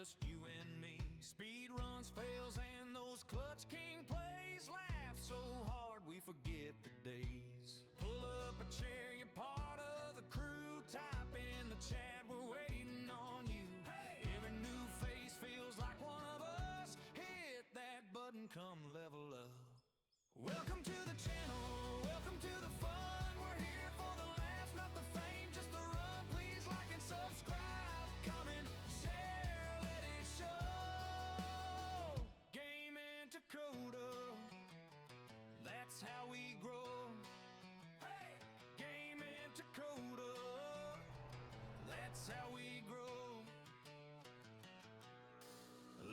just you and me. Speed runs, fails, and those clutch king plays. Laugh so hard we forget the days. Pull up a chair, you're part of the crew. Type in the chat, we're waiting on you. Every new face feels like one of us. Hit that button, come level up. Welcome to the channel, welcome to the fun. We're here for the laughs, not the fame, just the run. Please like and subscribe, comment, share, let it show. GamingTakoda, that's how we grow. Hey, GamingTakoda, that's how we grow.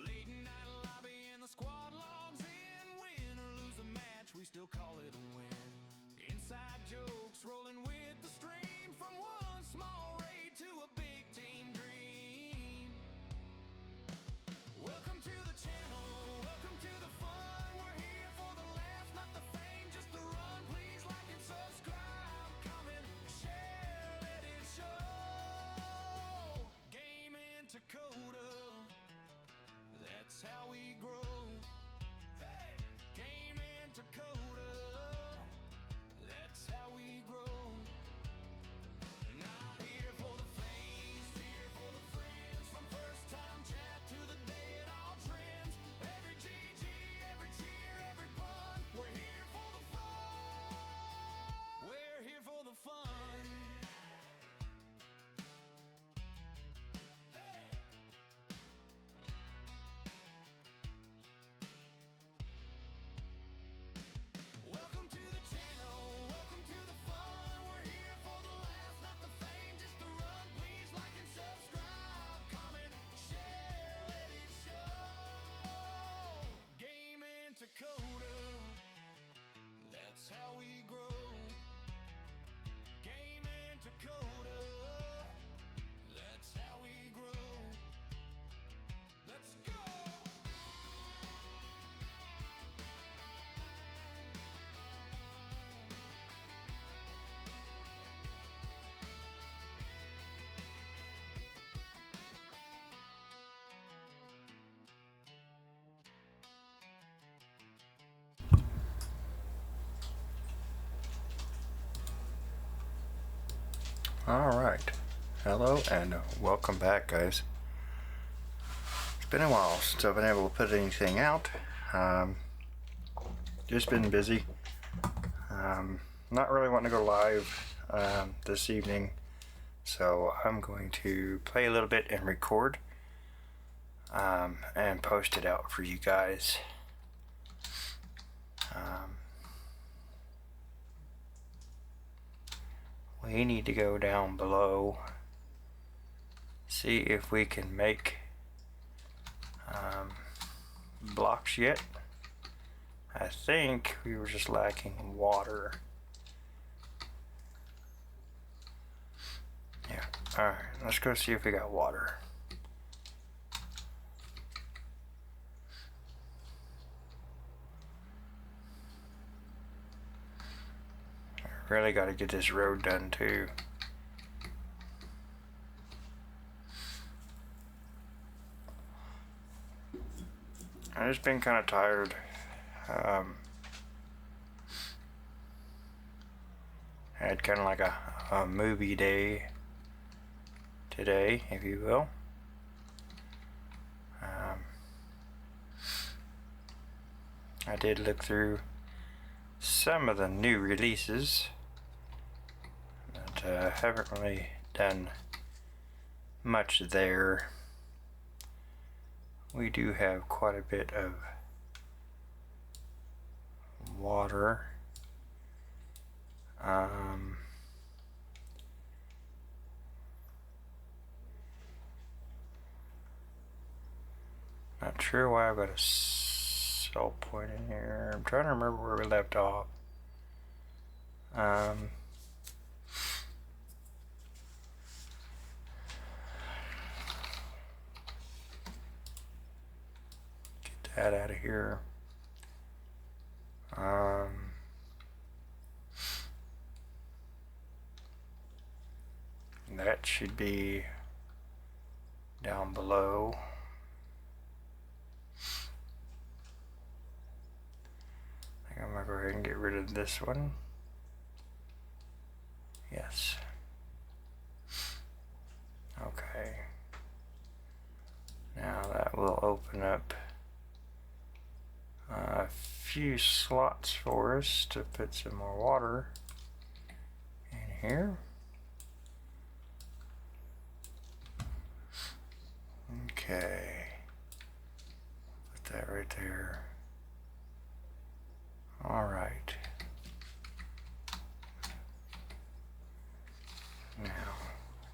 Late night lobby and the squad logs in. Win or lose a match, we still call it a win. Inside jokes rolling with the stream. From one small raid to a big team dream. Welcome to the channel, welcome to the fun. We're here for the laughs, not the fame, just the run. Please like and subscribe, comment, share, let it show. GamingTakoda, that's how we grow. Hey, GamingTakoda, that's how we grow. Not here for the fame, here for the friends. From first time chat to the day it all trends. Every GG, every cheer, every pun. We're here for the fun. We're here for the fun. Welcome to the channel, welcome to the fun. We're here for the laughs, not the fame, just the run. Please like and subscribe, comment, share, let it show. GamingTakoda, that's how we grow. GamingTakoda, that's how we grow. Let's go! Alright, hello and welcome back, guys. It's been a while since I've been able to put anything out. Just been busy. Not really wanting to go live this evening, so I'm going to play a little bit and record and post it out for you guys. We need to go down below, see if we can make blocks yet. I think we were just lacking water. Yeah, alright, let's go see if we got water. Really got to get this road done too. I've just been kind of tired. I had kind of like a movie day today, if you will. I did look through some of the new releases, but haven't really done much there. We do have quite a bit of water. Not sure why I've got a sell point in here. I'm trying to remember where we left off. Get that out of here. That should be down below. go ahead and get rid of this one. Yes. Okay. Now that will open up a few slots for us to put some more water in here. Okay. Put that right there. All right. Now,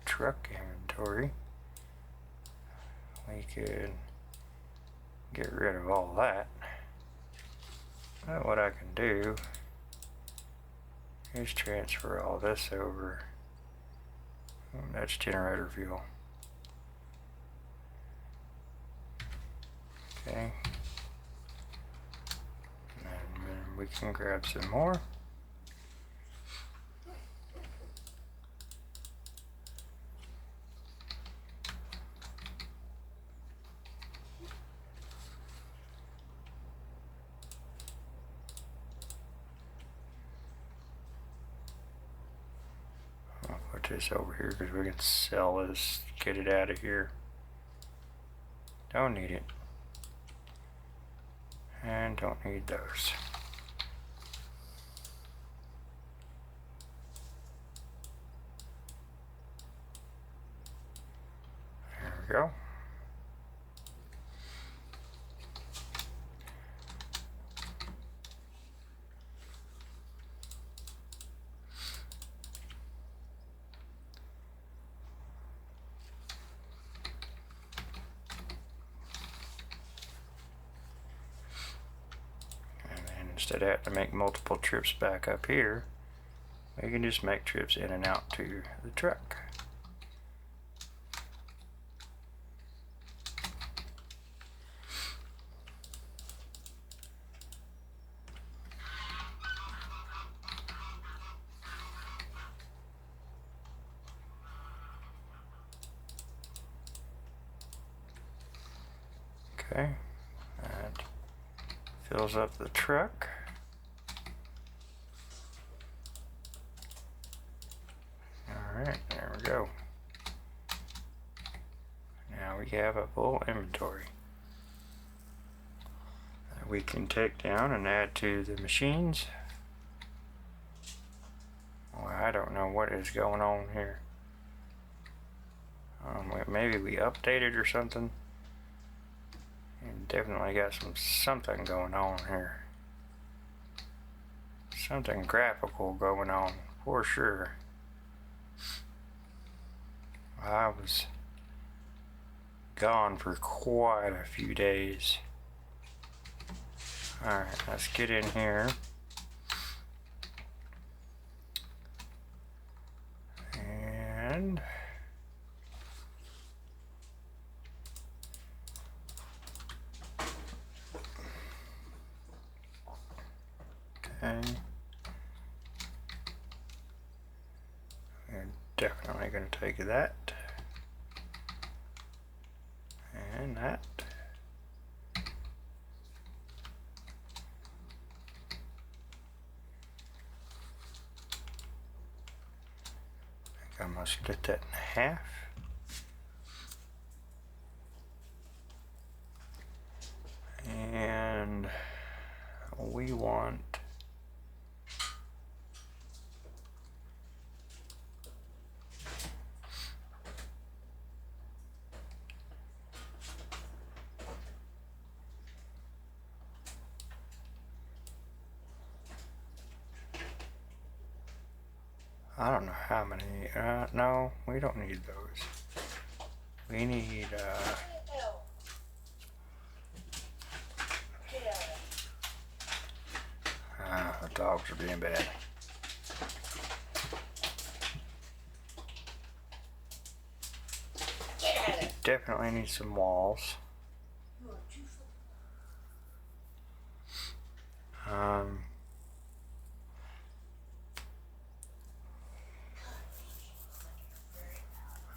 truck inventory. We could get rid of all that. But what I can do is transfer all this over. That's generator fuel. Okay. And then we can grab some more. I'll put this over here because we can sell this, get it out of here. Don't need it. And don't need those. There we go. Instead of having to make multiple trips back up here, we can just make trips in and out to the truck. Okay, that fills up the truck. Alright, there we go. Now we have a full inventory that we can take down and add to the machines. Well, I don't know what is going on here. Maybe we updated or something. And definitely got something going on here. Something graphical going on for sure. I was gone for quite a few days. Alright, let's get in here. And okay. We're definitely going to take that. And that. I must split that in half. And we want I don't know how many. No, we don't need those. We need, the dogs are being bad. Definitely need some walls.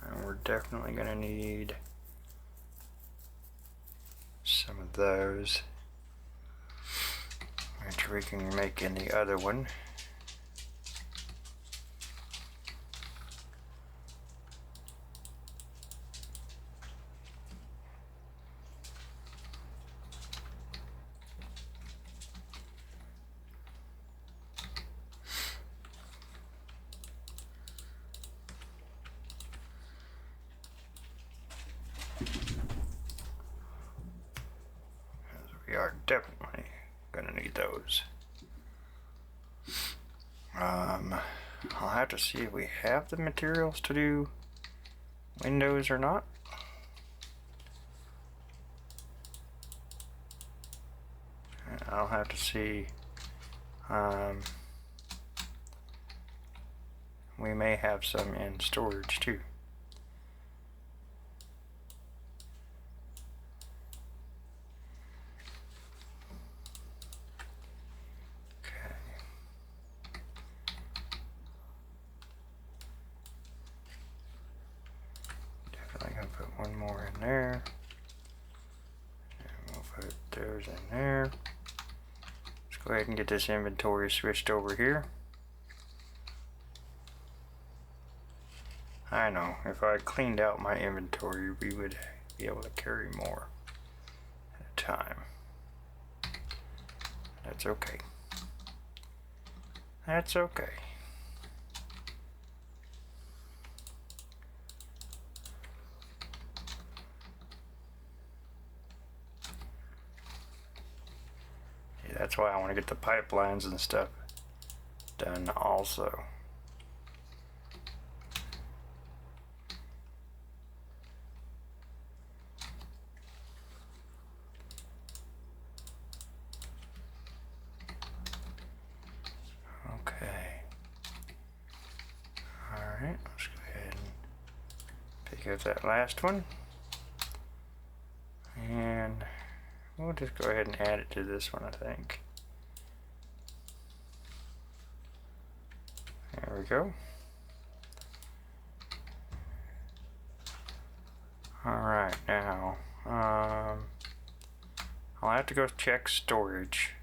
And we're definitely going to need some of those. I'm going to we can make in the other one. We are definitely gonna need those. I'll have to see if we have the materials to do windows or not. I'll have to see. We may have some in storage too. One more in there, and we'll put those in there. Let's go ahead and get this inventory switched over here. I know, if I cleaned out my inventory, we would be able to carry more at a time. That's okay. That's okay. That's why I want to get the pipelines and stuff done also. Okay. Alright, let's go ahead and pick up that last one. And we'll just go ahead and add it to this one, I think. There we go. Alright, now, I'll have to go check storage.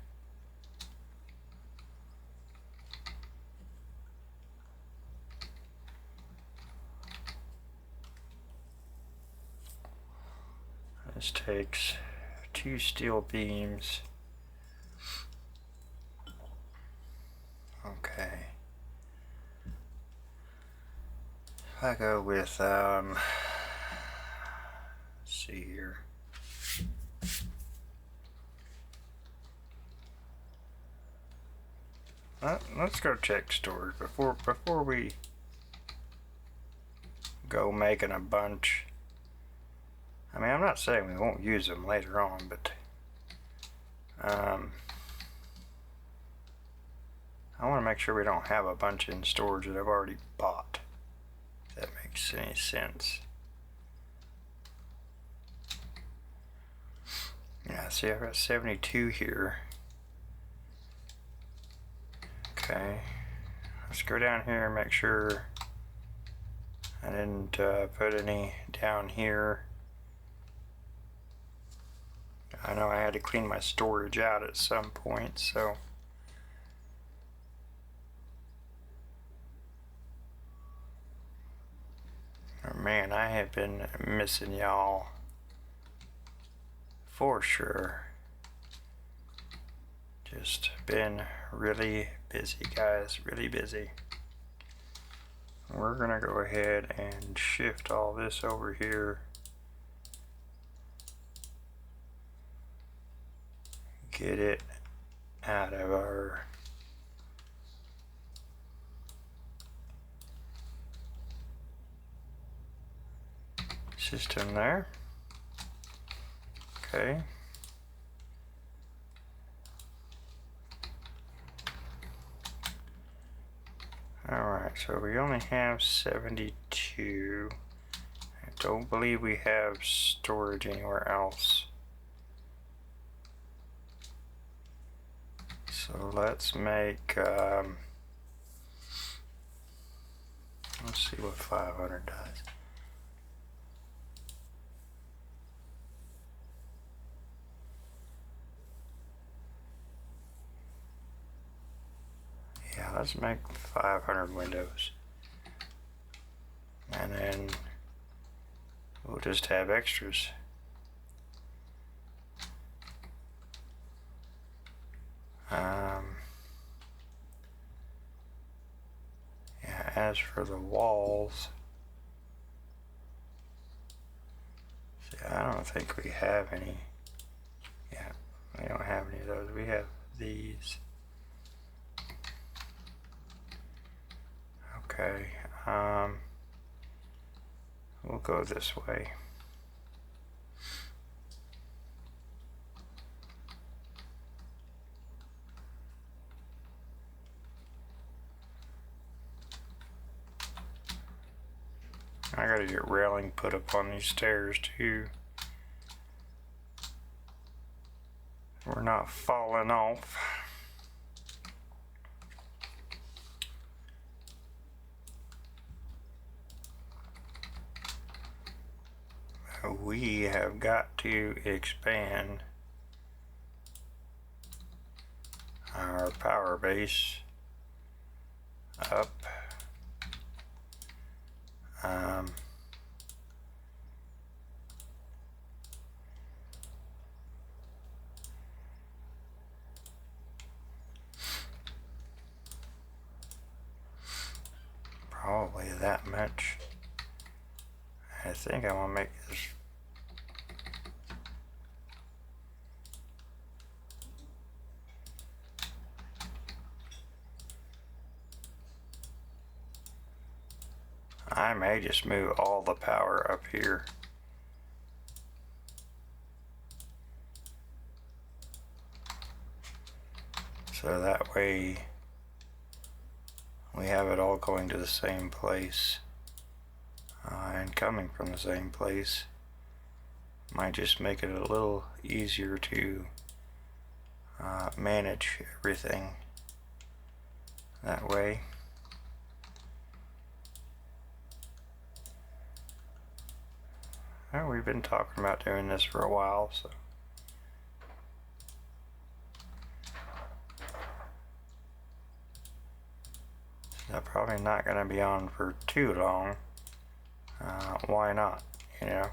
This takes 2 steel beams. Okay. If I go with, let's see here. Let's go check storage before we go making a bunch. I mean, I'm not saying we won't use them later on, but I want to make sure we don't have a bunch in storage that I've already bought, if that makes any sense. Yeah, see, I've got 72 here. Okay, let's go down here and make sure I didn't put any down here. I know I had to clean my storage out at some point, so oh, man, I have been missing y'all for sure. Just been really busy, guys, really busy. We're gonna go ahead and shift all this over here. Get it out of our system there. Okay. Alright, so we only have 72. I don't believe we have storage anywhere else. So let's make, let's see what 500 does. let's make 500 windows. And then we'll just have extras. Yeah, as for the walls, see, I don't think we have any. Yeah, we don't have any of those. We have these. Okay, we'll go this way. I gotta get railing put up on these stairs too. We're not falling off. We have got to expand our power base up. Probably that much. I think I want to make this I may just move all the power up here. So that way we have it all going to the same place and coming from the same place. Might just make it a little easier to manage everything that way. Well, we've been talking about doing this for a while, so they're probably not going to be on for too long. Why not? You know,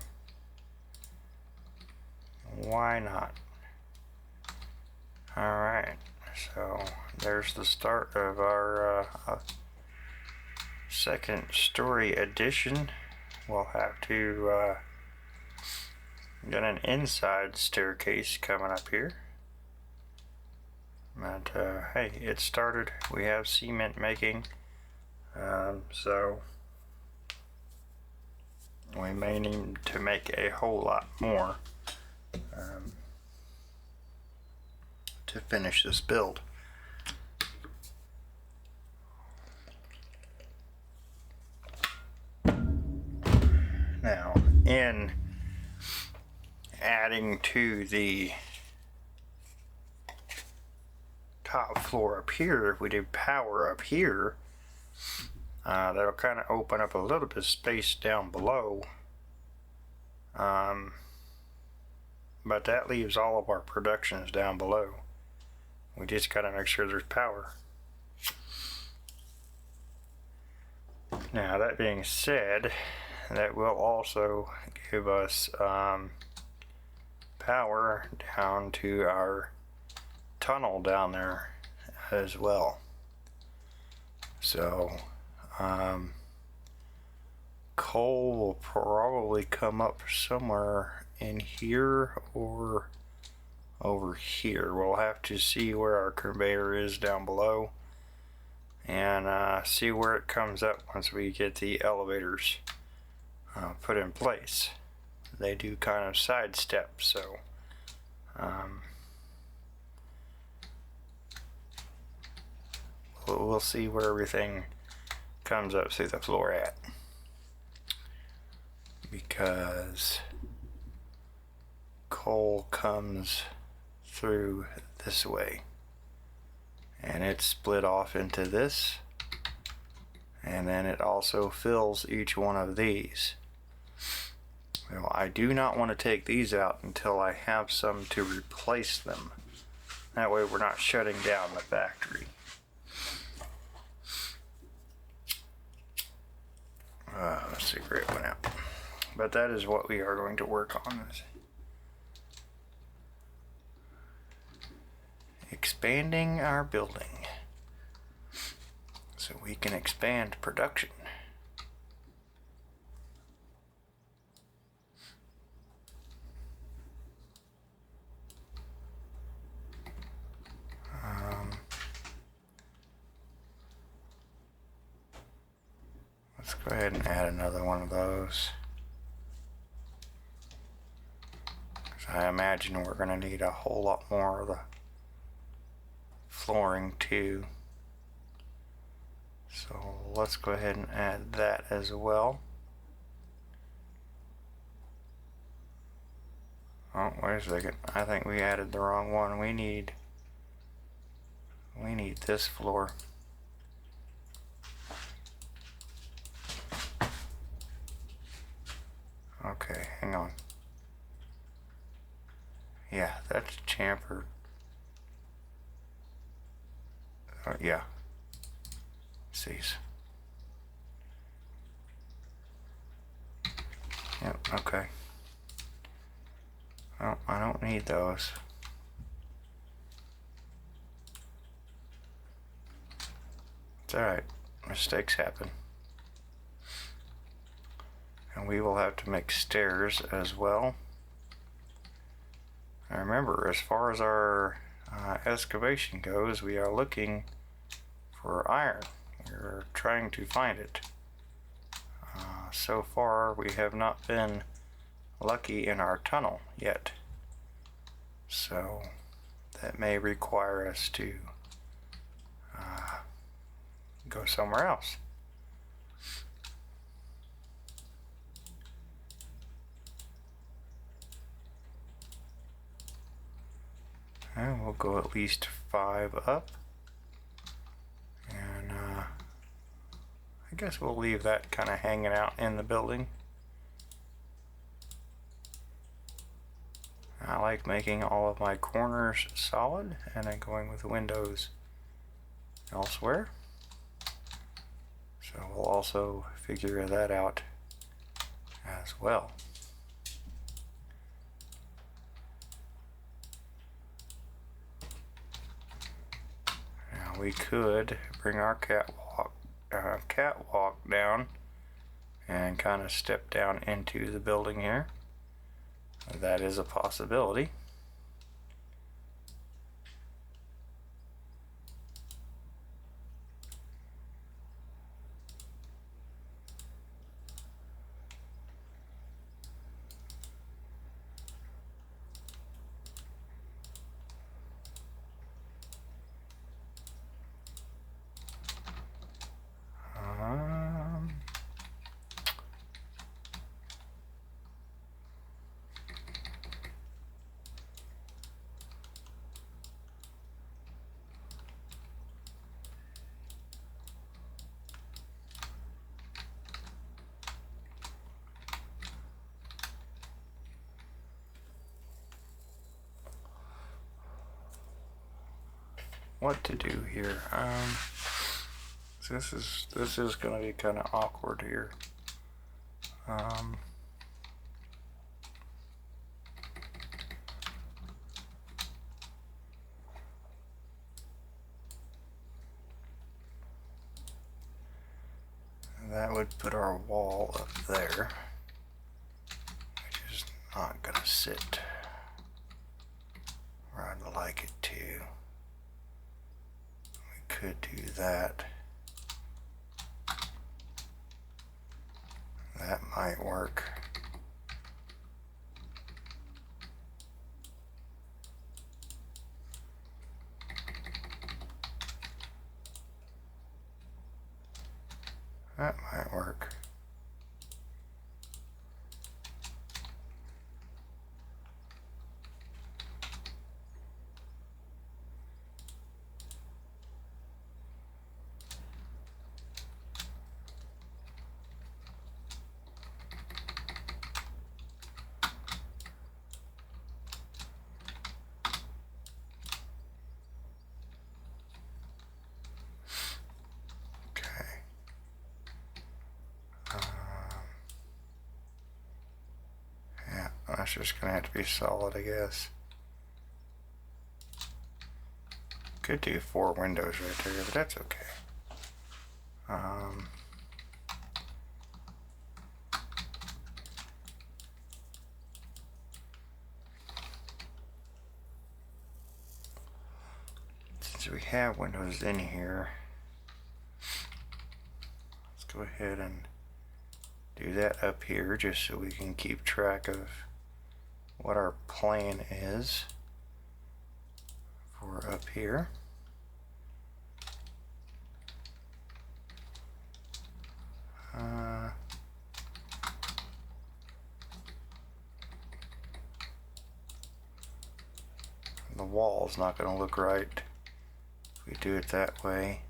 why not? All right, so there's the start of our second story addition. We'll have to get an inside staircase coming up here. But hey, it started. We have cement making, so we may need to make a whole lot more to finish this build. Now, in adding to the top floor up here, if we do power up here, that'll kind of open up a little bit of space down below, but that leaves all of our productions down below. We just gotta make sure there's power. Now, that being said, that will also give us power down to our tunnel down there as well. So coal will probably come up somewhere in here or over here. We'll have to see where our conveyor is down below and see where it comes up once we get the elevators put in place. They do kind of sidestep, so we'll see where everything comes up through the floor at, because coal comes through this way and it's split off into this, and then it also fills each one of these. Well, I do not want to take these out until I have some to replace them. That way we're not shutting down the factory. cigarette went out. But that is what we are going to work on. Is expanding our building so we can expand production. Let's go ahead and add another one of those. I imagine we're going to need a whole lot more of the flooring too. So let's go ahead and add that as well. Oh, wait a second. I think we added the wrong one. We need this floor. Okay, hang on. Yeah, that's chamfered. Yeah. Cease. Yep, okay. Oh, I don't need those. It's alright. Mistakes happen. And we will have to make stairs as well. Now remember, as far as our excavation goes, we are looking for iron. We're trying to find it. So far, we have not been lucky in our tunnel yet. So that may require us to go somewhere else. And we'll go at least 5 up. And I guess we'll leave that kind of hanging out in the building. I like making all of my corners solid and then going with windows elsewhere. So we'll also figure that out as well. Now we could bring our catwalk down and kind of step down into the building here. That is a possibility. What to do here? This is going to be kind of awkward here. That would put our wall up there, which is not going to sit where I'd like it to. We could do that. That might work. That might work. That's just gonna have to be solid, I guess. Could do 4 windows right there, but that's okay. Since we have windows in here, let's go ahead and do that up here just so we can keep track of what our plan is for up here. The wall's not going to look right if we do it that way.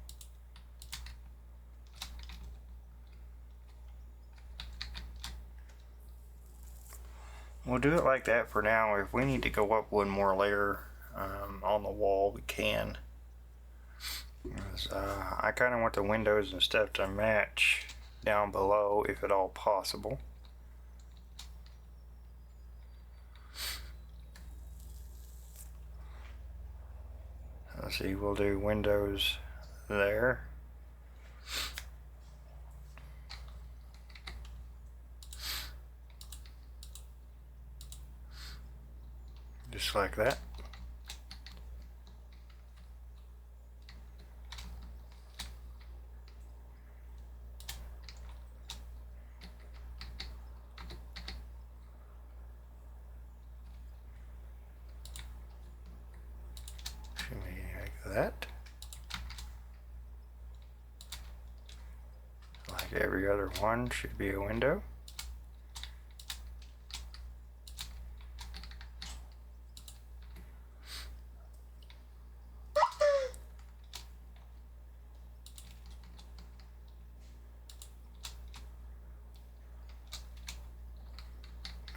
We'll do it like that for now. If we need to go up one more layer on the wall, we can. I kind of want the windows and stuff to match down below if at all possible. Let's see, we'll do windows there. Just like that. Like that. Like every other one should be a window.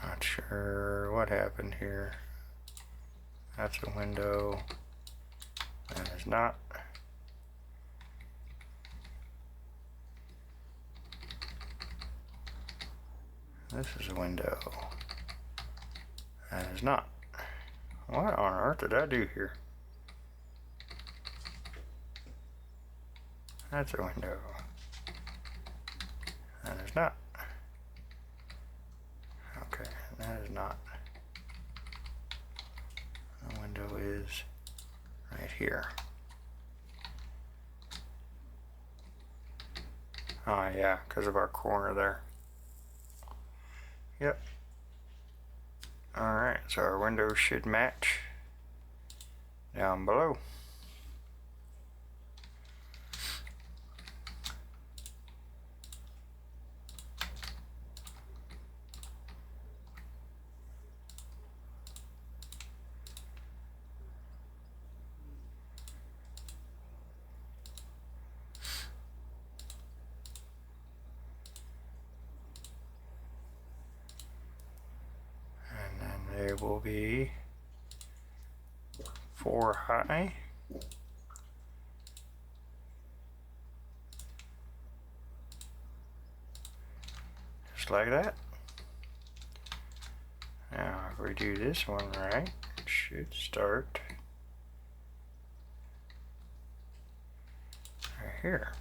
Not sure what happened here. That's a window. That is not. This is a window. That is not. What on earth did I do here? That's a window. That is not. Okay, that is not. The window is right here. Oh yeah, because of our corner there. Yep. Alright, so our windows should match down below. They will be 4 high. Just like that. Now if we do this one right, it should start right here.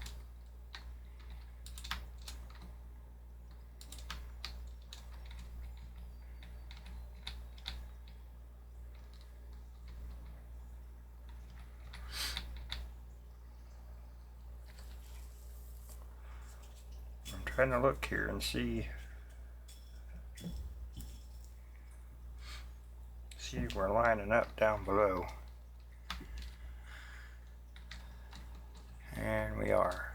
Trying to look here and see if we're lining up down below, and we are.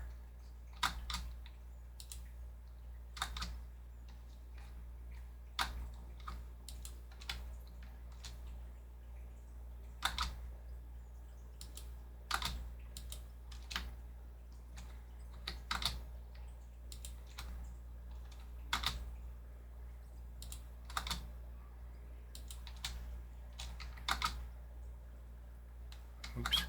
Oops.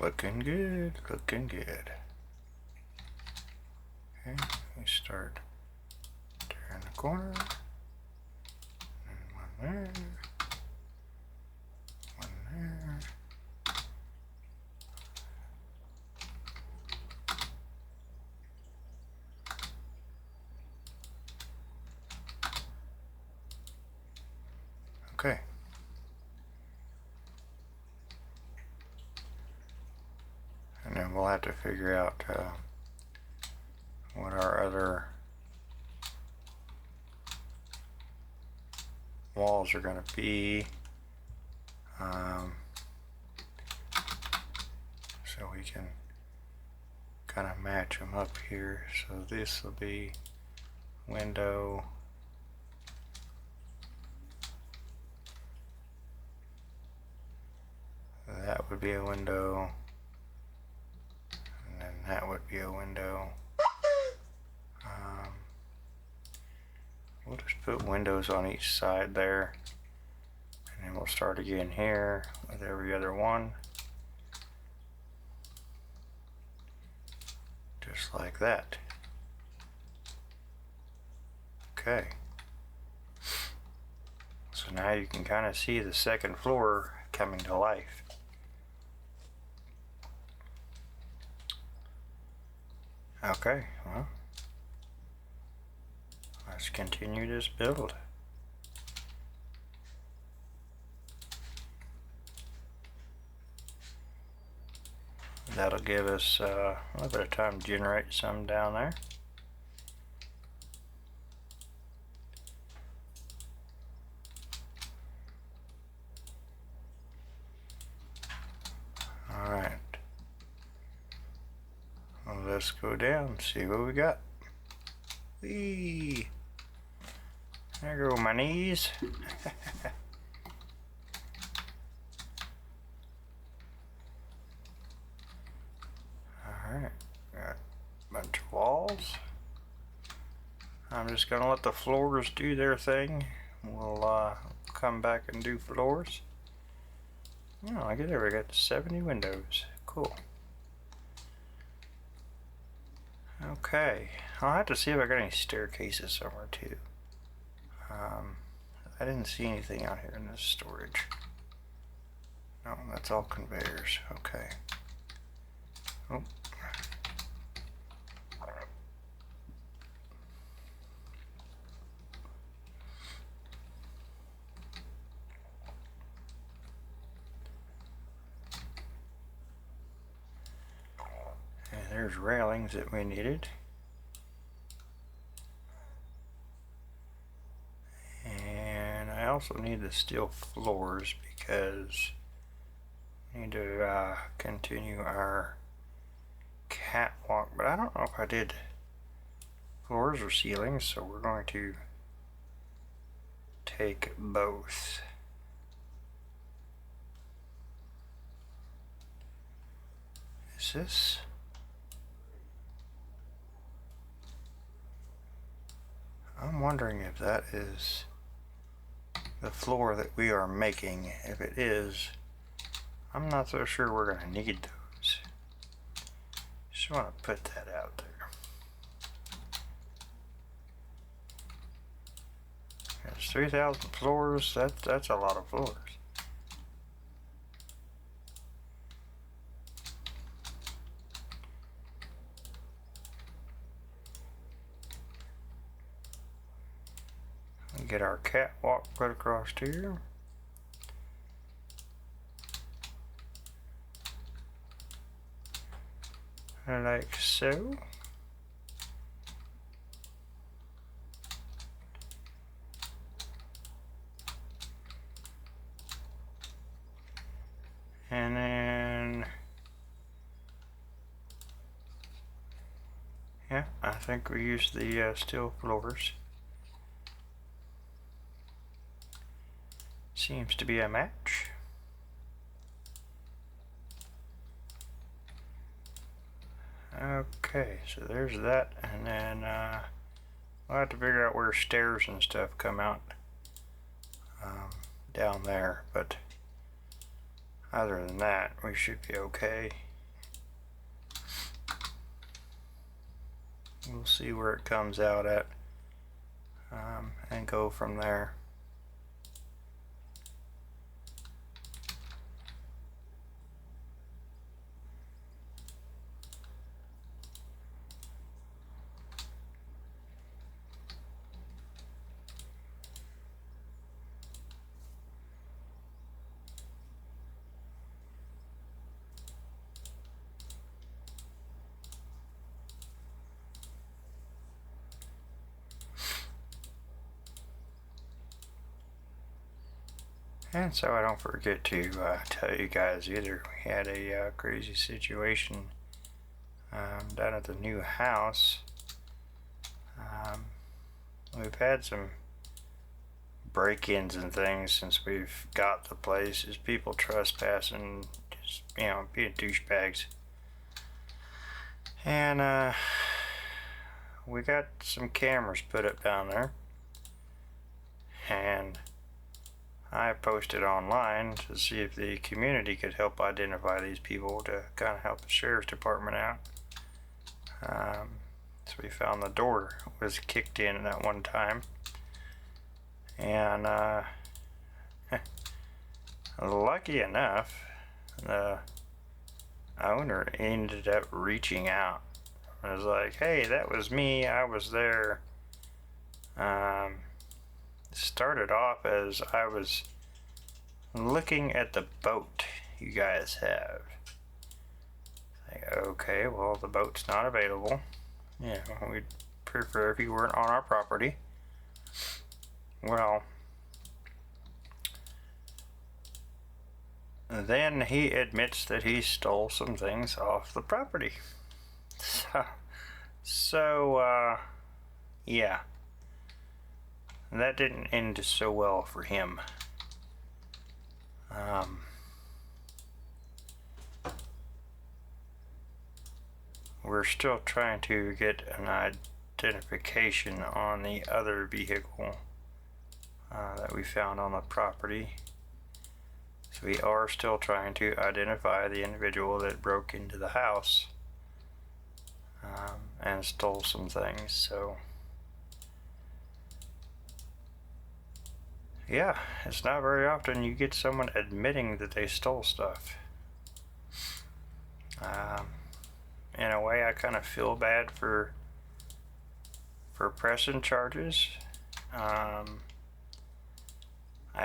Looking good, looking good. Okay, we start turn the corner. And one there. One there. Okay. And then we'll have to figure out what our other walls are going to be. So we can kind of match them up here. So this will be window. That would be a window. And then that would be a window. We'll just put windows on each side there. And then we'll start again here with every other one. Just like that. Okay. So now you can kind of see the second floor coming to life. Okay, well, let's continue this build. That'll give us a little bit of time to generate some down there. Alright. Well, let's go down and see what we got. Whee! There go my knees. Alright, got a bunch of walls. I'm just gonna let the floors do their thing. We'll come back and do floors. Oh, look at there, we got 70 windows. Cool. Okay, I'll have to see if I got any staircases somewhere too. I didn't see anything out here in this storage. No, that's all conveyors. Okay. Oh. And there's railings that we needed. And I also need the steel floors because we need to continue our catwalk, but I don't know if I did floors or ceilings, so we're going to take both. Is this? I'm wondering if that is the floor that we are making. If it is, I'm not so sure we're going to need those. Just want to put that out there. There's 3,000 floors. That's a lot of floors. Get our catwalk put across here. Like so. And then, yeah, I think we use the steel floors. Seems to be a match. Okay, so there's that, and then we'll have to figure out where stairs and stuff come out down there, but other than that, we should be okay. we'll see where it comes out at, and go from there. And so I don't forget to tell you guys either, we had a crazy situation down at the new house. We've had some break-ins and things since we've got the place. Is people trespassing, just, you know, being douchebags. And we got some cameras put up down there, and I posted online to see if the community could help identify these people to kind of help the sheriff's department out. So we found the door was kicked in at one time, and lucky enough, the owner ended up reaching out. I was like, hey, that was me, I was there. Started off as I was looking at the boat you guys have. Like, okay, well, the boat's not available. Yeah, we'd prefer if you weren't on our property. Well, then he admits that he stole some things off the property. So, yeah. That didn't end so well for him. We're still trying to get an identification on the other vehicle that we found on the property. So we are still trying to identify the individual that broke into the house and stole some things. So yeah, it's not very often you get someone admitting that they stole stuff. In a way, I kind of feel bad for pressing charges. I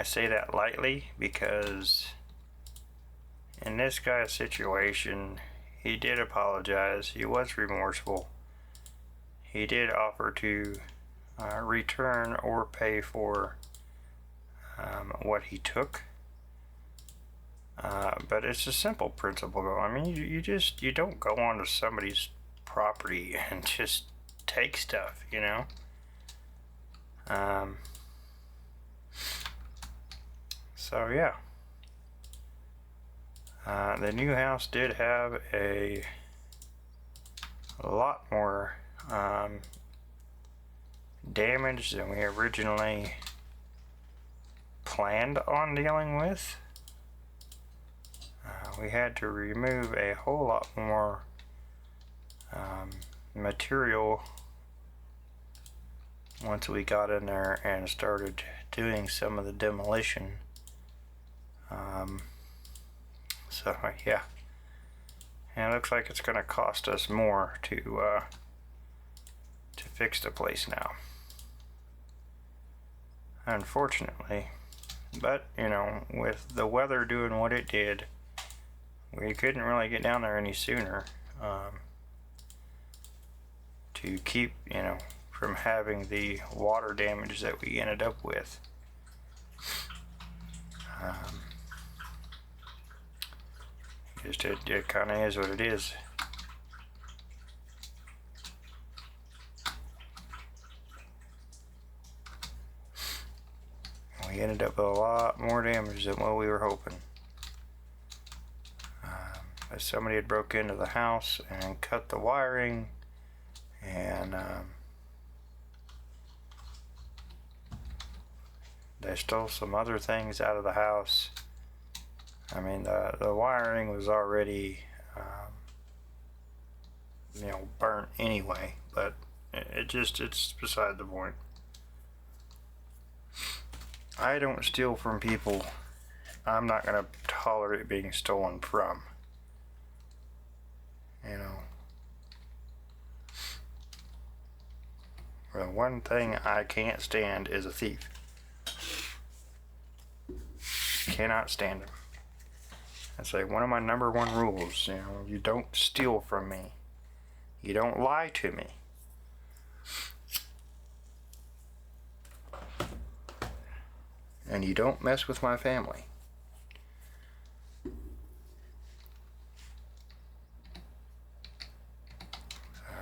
say that lightly because in this guy's situation, he did apologize. He was remorseful. He did offer to return or pay for what he took. But it's a simple principle. I mean, you don't go onto somebody's property and just take stuff, you know? So yeah. The new house did have a lot more damage than we originally planned on dealing with. We had to remove a whole lot more material once we got in there and started doing some of the demolition. So yeah, and it looks like it's going to cost us more to fix the place now, unfortunately. But you know, with the weather doing what it did, we couldn't really get down there any sooner to keep, you know, from having the water damage that we ended up with. It kind of is what it is. We ended up with a lot more damage than what we were hoping. Somebody had broke into the house and cut the wiring, and they stole some other things out of the house. I mean, the wiring was already you know, burnt anyway, but It's beside the point. I don't steal from people I'm not gonna tolerate being stolen from. You know. The one thing I can't stand is a thief. Cannot stand him. That's like one of my number one rules. You know, you don't steal from me. You don't lie to me. And you don't mess with my family.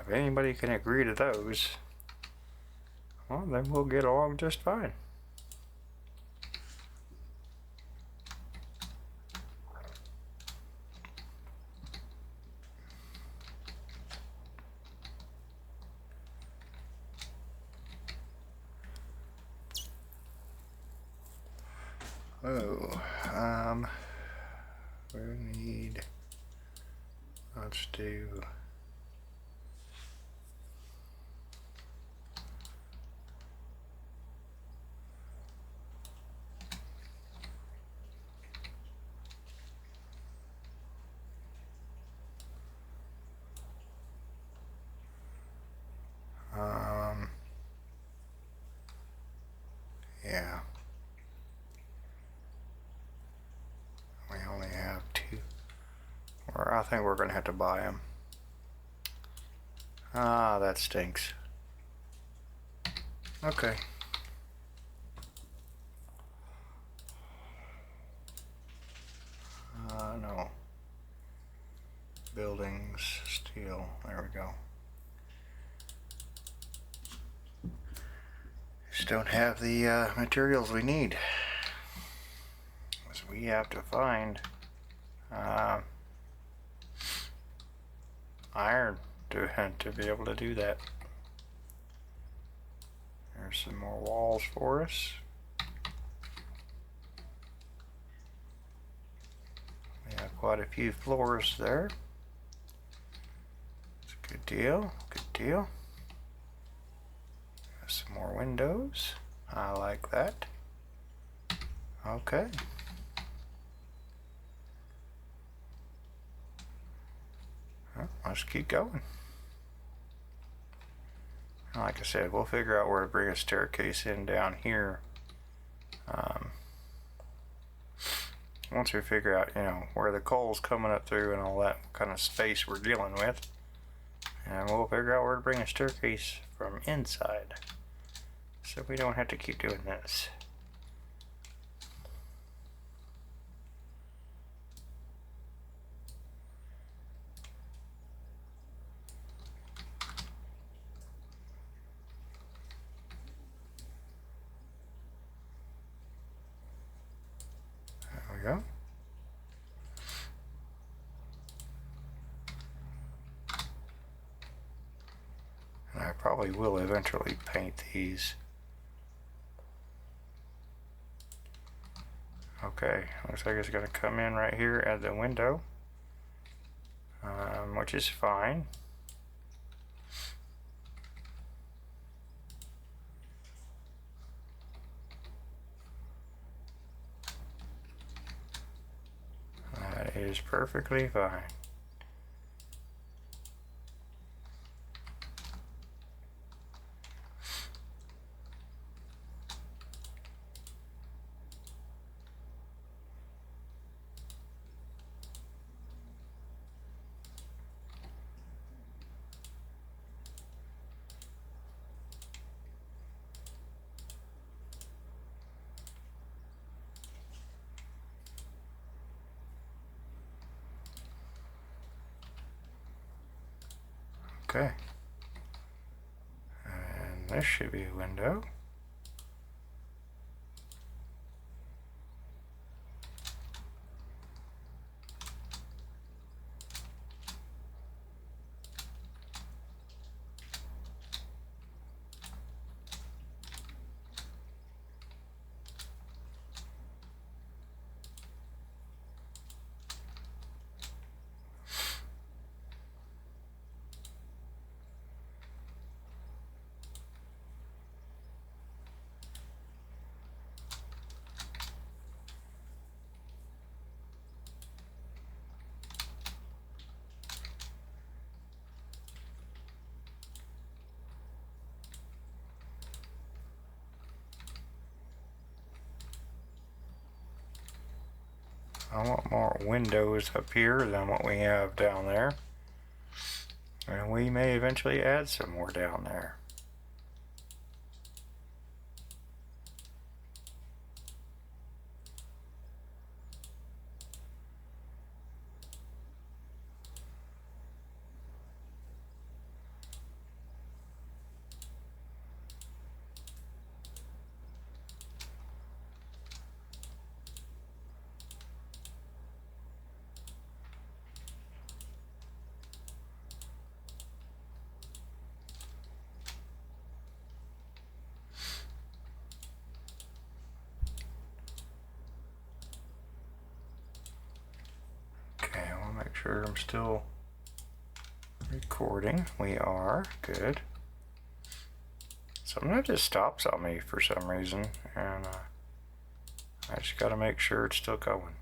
If anybody can agree to those, well, then we'll get along just fine. Oh, we need, let's do, yeah. We only have two. Or I think we're gonna have to buy them. Ah, that stinks. Okay. No. Buildings, steel, there we go. Just don't have the materials we need. So we have to find iron to be able to do that. There's some more walls for us. We have quite a few floors there. It's a good deal, good deal. Some more windows. I like that. Okay. Well, let's keep going. Like I said, we'll figure out where to bring a staircase in down here. Once we figure out, you know, where the coal's coming up through and all that kind of space we're dealing with. And we'll figure out where to bring a staircase from inside. So we don't have to keep doing this. There we go. And I probably will eventually paint these. Okay, looks like it's going to come in right here at the window, which is fine. That is perfectly fine. Okay. And this should be a window. I want more windows up here than what we have down there. And we may eventually add some more down there. Okay, I want to make sure I'm still recording. We are. Good. Sometimes it stops on me for some reason, and I just got to make sure it's still going.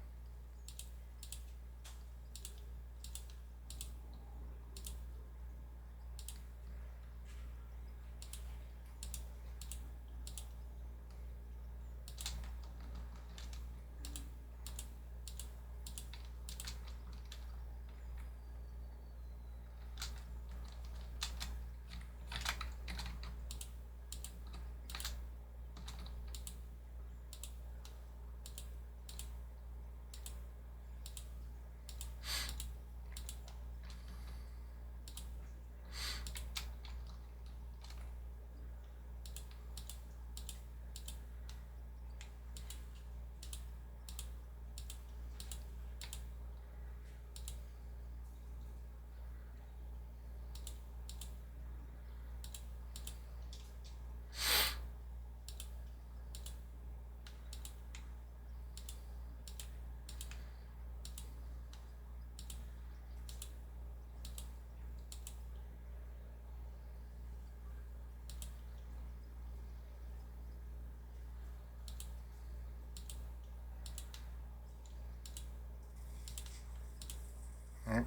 Oops.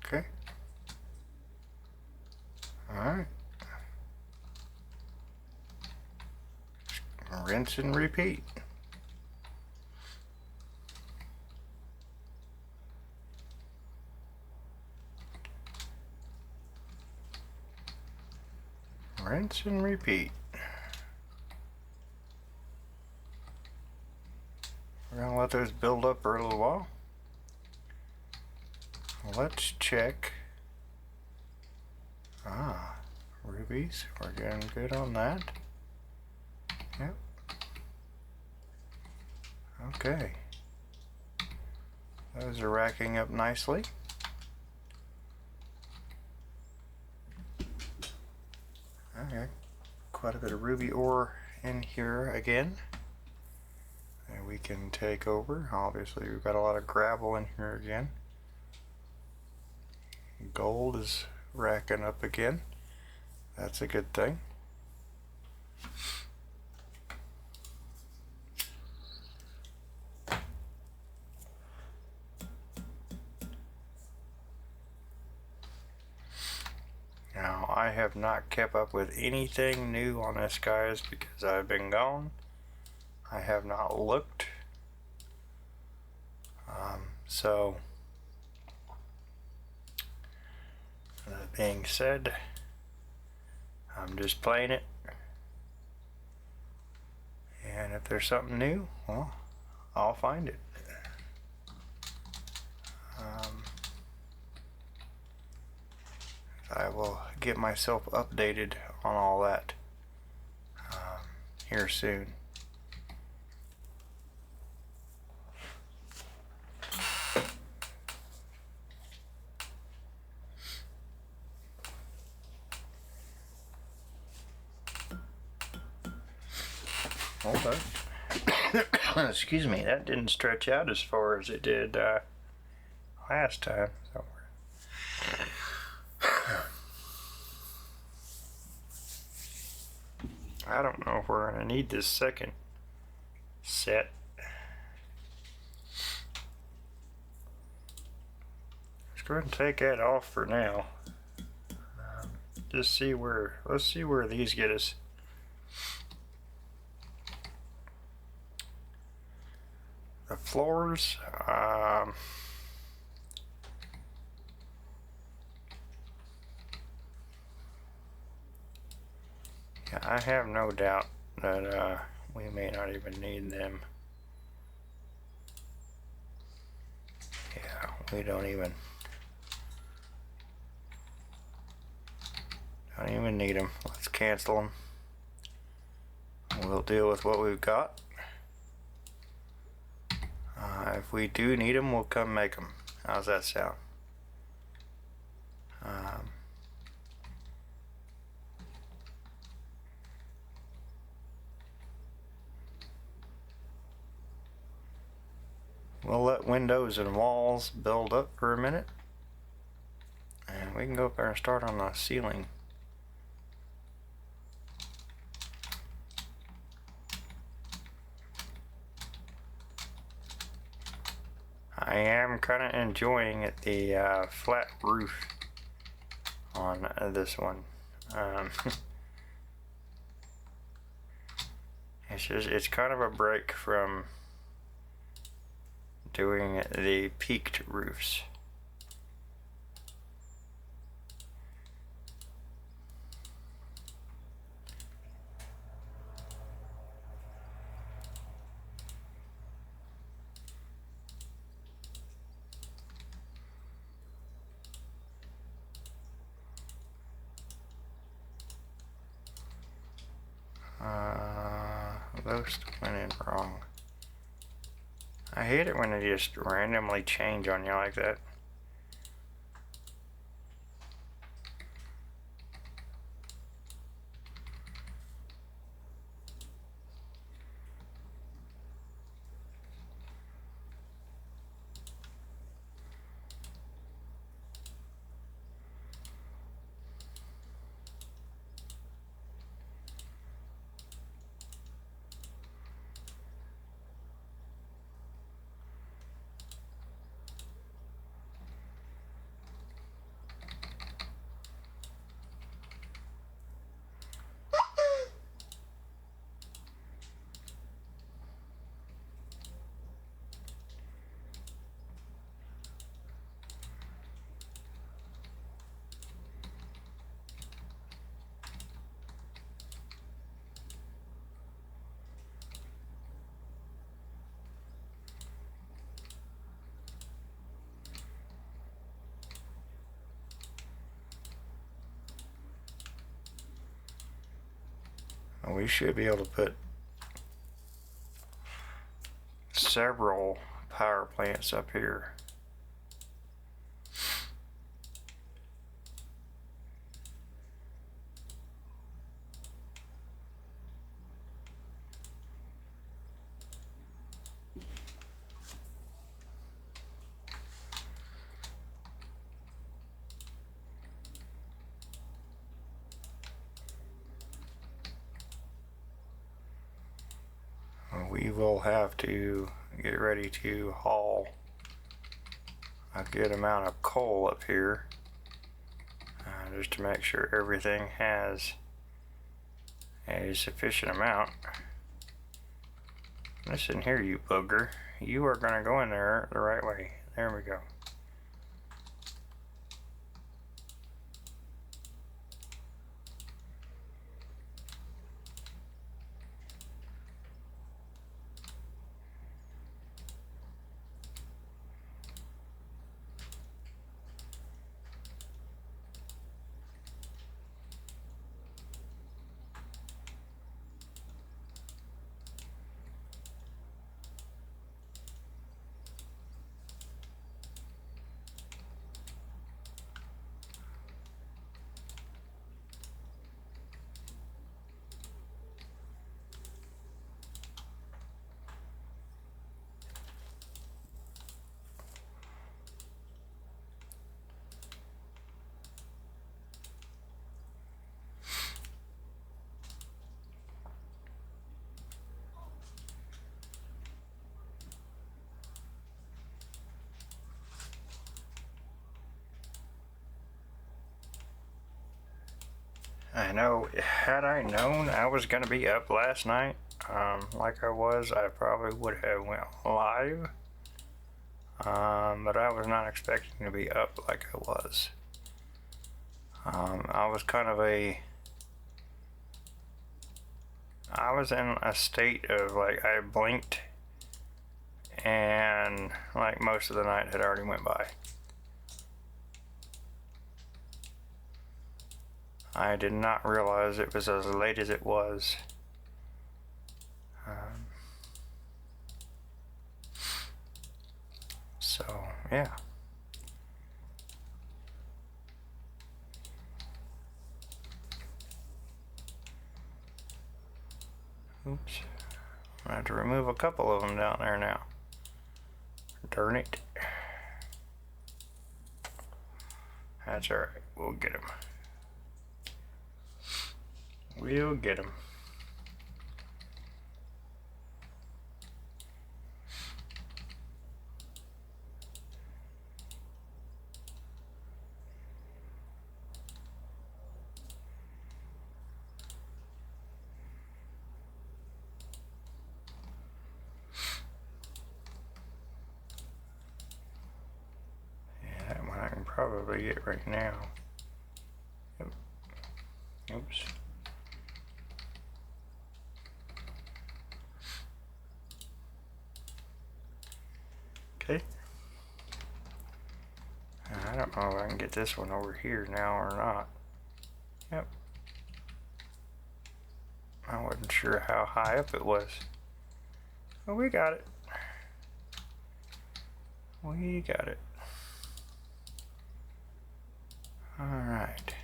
Okay. Alright. Rinse and repeat. Rinse and repeat. We're going to let those build up for a little while. Let's check. Rubies. We're getting good on that. Yep. Okay. Those are racking up nicely. Okay. Quite a bit of ruby ore in here again. And we can take over. Obviously, we've got a lot of gravel in here again. Gold is racking up again. That's a good thing. Now, I have not kept up with anything new on this, guys, because I've been gone. I have not looked. So, that being said, I'm just playing it. And if there's something new, well, I'll find it. I will get myself updated on all that here soon. Hold on. Excuse me, that didn't stretch out as far as it did last time. So I don't know if we're going to need this second set. go ahead and take that off for now. Let's see where these get us. The floors, yeah, I have no doubt that we may not even need them. Yeah, we don't even need them. Let's cancel them. We'll deal with what we've got. If we do need them, we'll come make them. How's that sound? We'll let windows and walls build up for a minute. And we can go up there and start on the ceiling. I am kind of enjoying it, the flat roof on this one. It's kind of a break from doing the peaked roofs. Those went in wrong. I hate it when they just randomly change on you like that. We should be able to put several power plants up here. We will have to get ready to haul a good amount of coal up here, just to make sure everything has a sufficient amount. Listen here, you booger. You are going to go in there the right way. There we go. I know, had I known I was going to be up last night, like I was, I probably would have went live. But I was not expecting to be up like I was. I was kind of I was in a state of like I blinked and like most of the night had already went by. I did not realize it was as late as it was. So, yeah. Oops. I have to remove a couple of them down there now. Darn it. That's alright. We'll get them. We'll get them. Yeah, that one I can probably get right now. Yep. Oops. Okay. I don't know if I can get this one over here now or not. Yep. I wasn't sure how high up it was. Well, we got it. We got it. All right.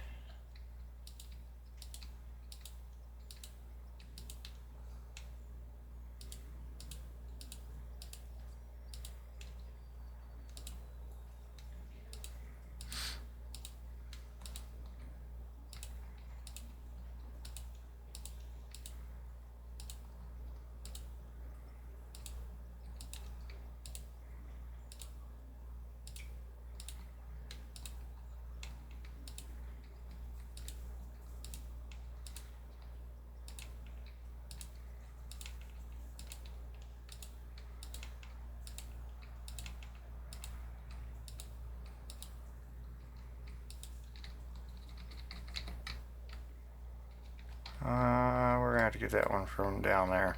We're gonna have to get that one from down there.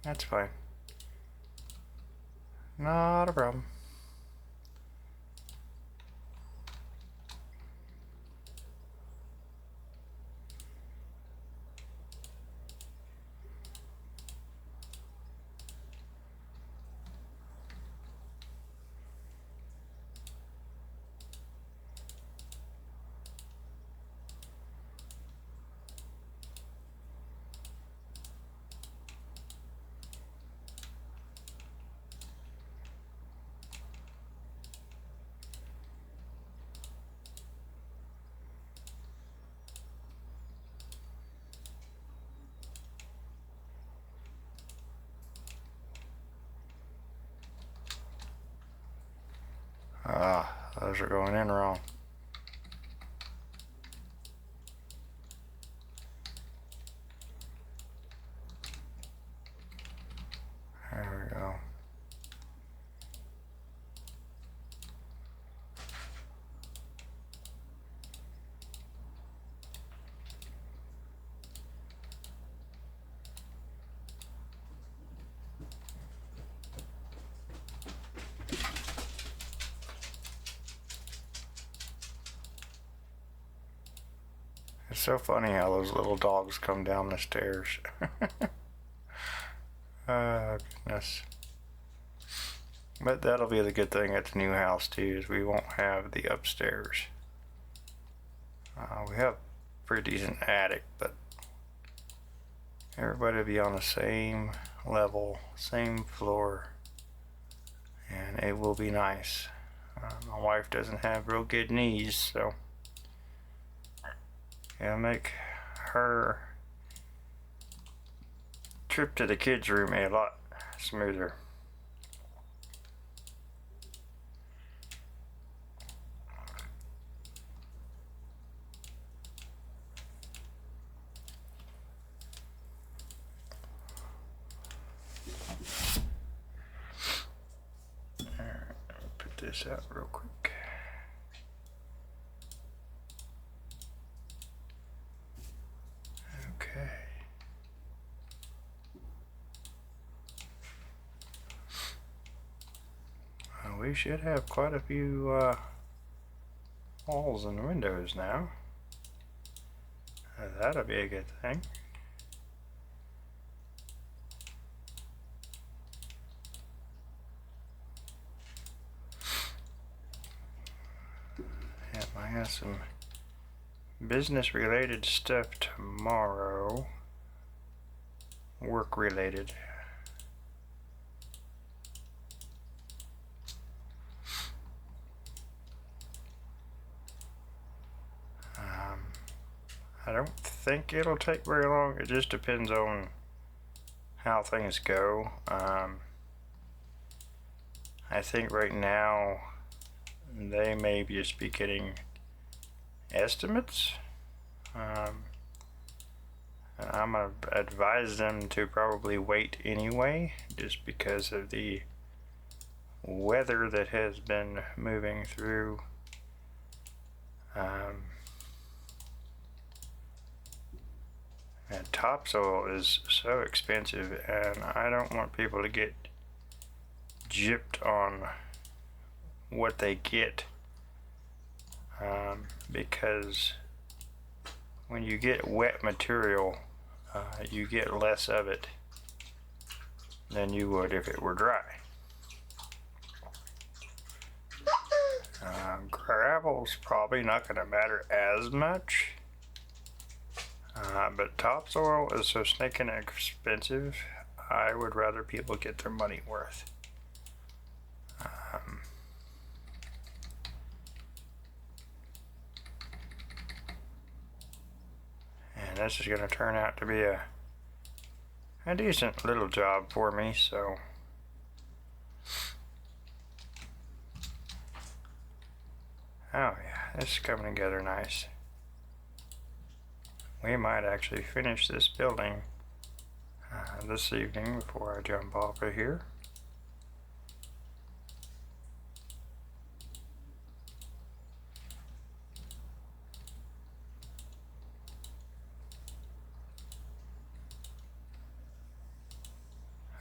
That's fine. Not a problem. Those are going in wrong. There we go. It's so funny how those little dogs come down the stairs. Oh, goodness. But that'll be the good thing at the new house too, is we won't have the upstairs. We have a pretty decent attic, but everybody will be on the same level, same floor, and it will be nice. My wife doesn't have real good knees, so it'll make her trip to the kids' room a lot smoother. this out real quick. Okay. We should have quite a few walls and windows now. That'll be a good thing. Yep, I have some business related stuff tomorrow. Work related. I don't think it'll take very long. It just depends on how things go. I think right now they may just be getting estimates. I'm gonna advise them to probably wait anyway, just because of the weather that has been moving through. And topsoil is so expensive, and I don't want people to get gypped on what they get, because when you get wet material, you get less of it than you would if it were dry. Gravel's probably not going to matter as much. But topsoil is so stinking expensive, I would rather people get their money worth. And this is going to turn out to be a decent little job for me, so oh yeah, this is coming together nice. We might actually finish this building this evening before I jump off of here.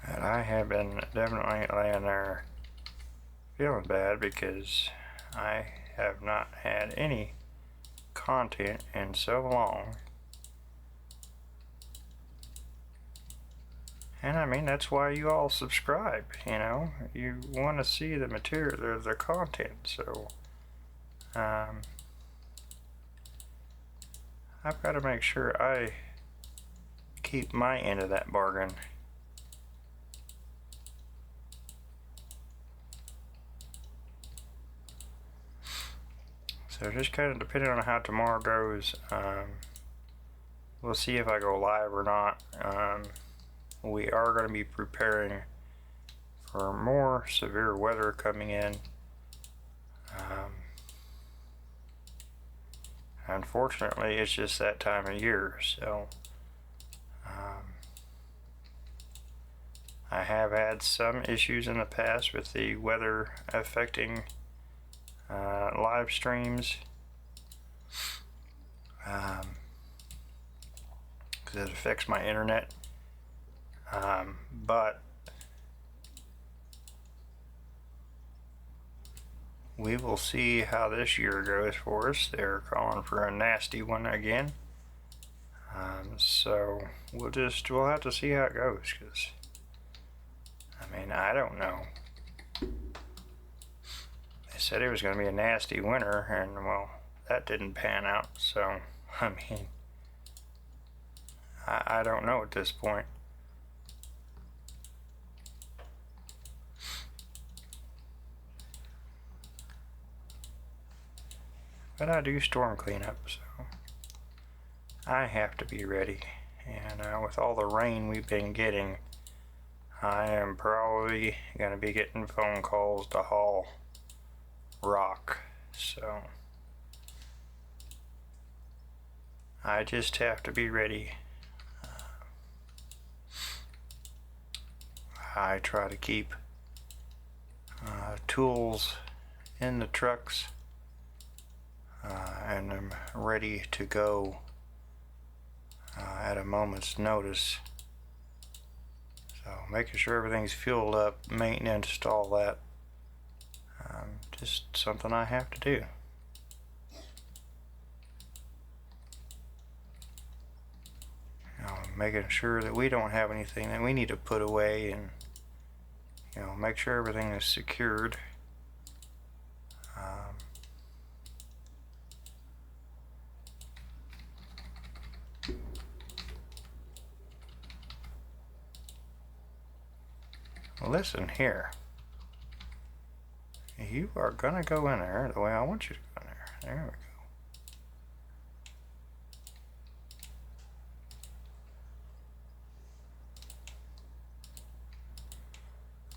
And I have been definitely laying there feeling bad because I have not had any content in so long. And I mean, that's why you all subscribe, you know. You want to see the material, the content, so I've got to make sure I keep my end of that bargain. So just kind of depending on how tomorrow goes, we'll see if I go live or not. We are going to be preparing for more severe weather coming in. Unfortunately, it's just that time of year, so I have had some issues in the past with the weather affecting live streams, because it affects my internet. But we will see how this year goes for us. They're calling for a nasty one again. So we'll have to see how it goes, because I mean, I don't know. They said it was going to be a nasty winter, and well, that didn't pan out. So I mean, I don't know at this point. But I do storm cleanup, so I have to be ready. And with all the rain we've been getting, I am probably going to be getting phone calls to haul rock. So I just have to be ready. I try to keep tools in the trucks, and I'm ready to go at a moment's notice. So making sure everything's fueled up, maintenance, all that, just something I have to do. Making sure that we don't have anything that we need to put away, and make sure everything is secured. Listen here, you are gonna go in there the way I want you to go in there. There we go.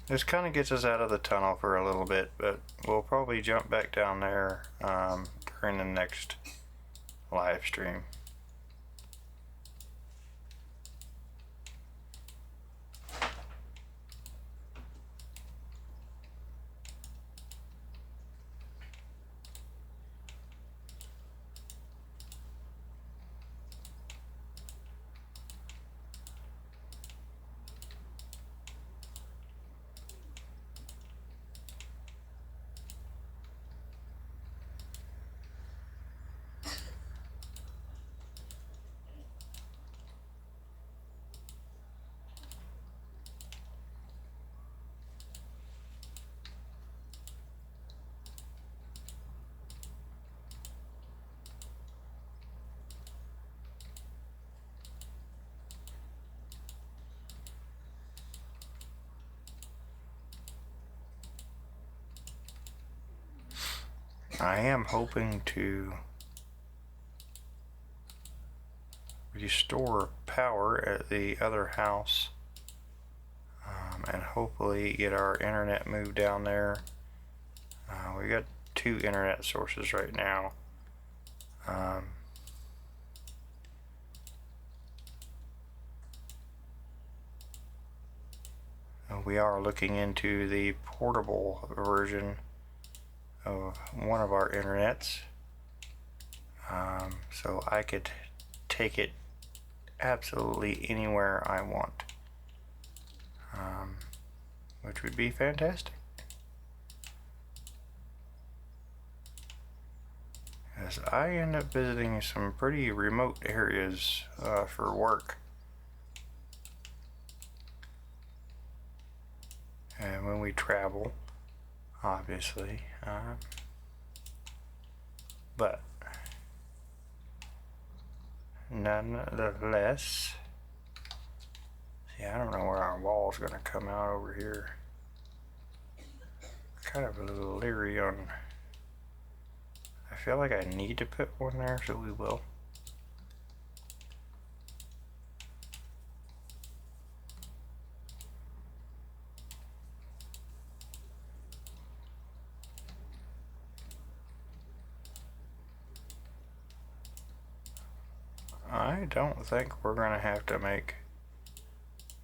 This kind of gets us out of the tunnel for a little bit, but we'll probably jump back down there during the next live stream. I am hoping to restore power at the other house, and hopefully get our internet moved down there. We got 2 internet sources right now. We are looking into the portable version of one of our internets, so I could take it absolutely anywhere I want, which would be fantastic, as I end up visiting some pretty remote areas for work, and when we travel, obviously, but nonetheless, see, I don't know where our wall's gonna come out over here. Kind of a little leery on, I feel like I need to put one there, so we will. I don't think we're gonna have to make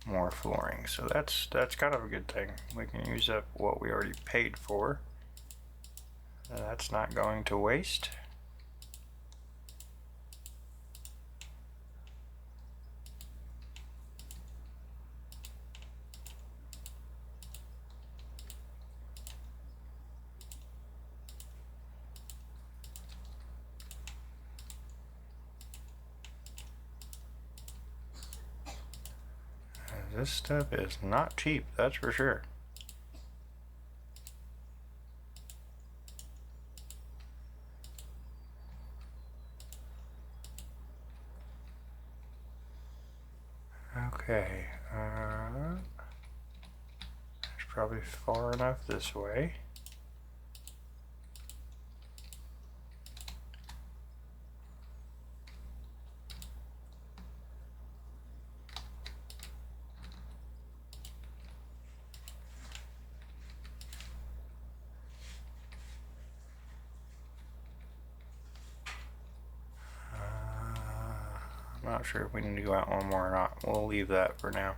more flooring, so that's kind of a good thing. We can use up what we already paid for. That's not going to waste. This stuff is not cheap, that's for sure. Okay, it's probably far enough this way. I'm not sure if we need to go out one more or not. We'll leave that for now,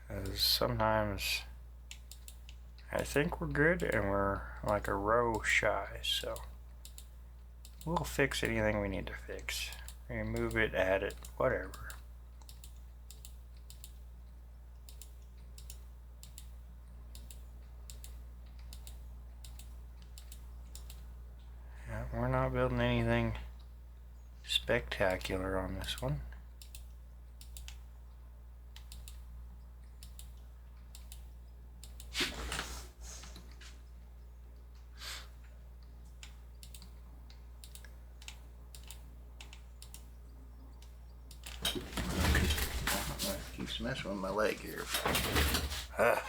because sometimes I think we're good, and we're like a row shy, so we'll fix anything we need to fix. Remove it, add it, whatever. Yeah, we're not building anything spectacular on this one. Keeps messing with my leg here. That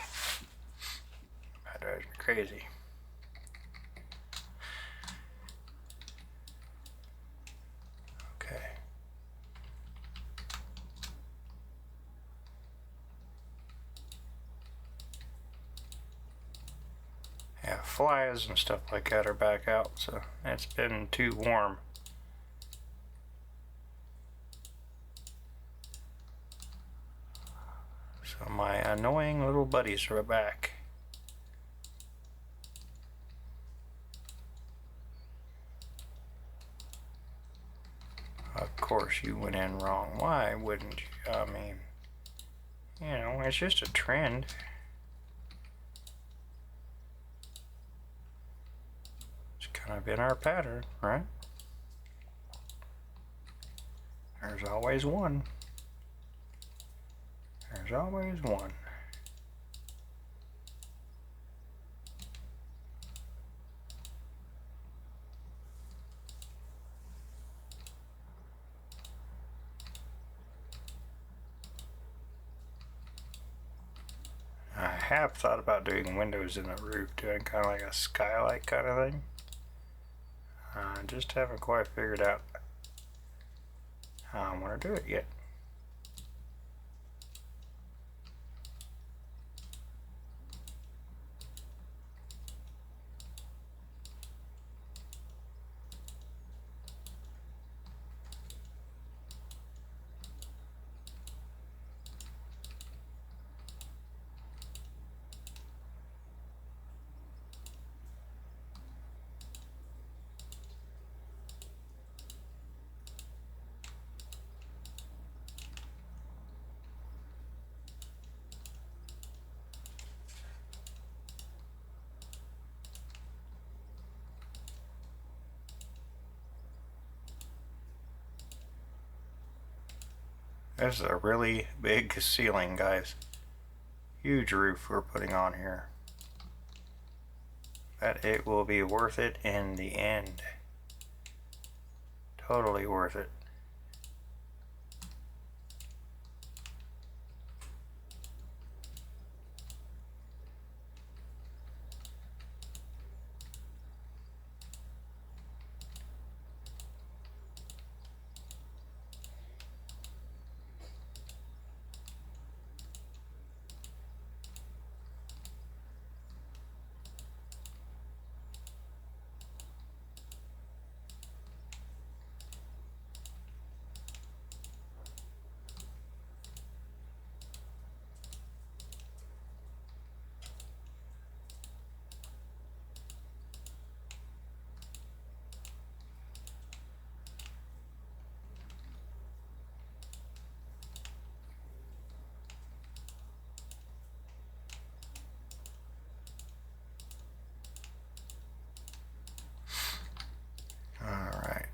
drives me crazy. Okay. Yeah, flies and stuff like that are back out, so it's been too warm. So my annoying little buddies are back. Of course you went in wrong. Why wouldn't you? I mean, you know, it's just a trend. It's kind of been our pattern, right? There's always one. There's always one. I have thought about doing windows in the roof, doing kind of like a skylight kind of thing. Just haven't quite figured out how I want to do it yet. This is a really big ceiling, guys. Huge roof we're putting on here. But it will be worth it in the end. Totally worth it. Alright.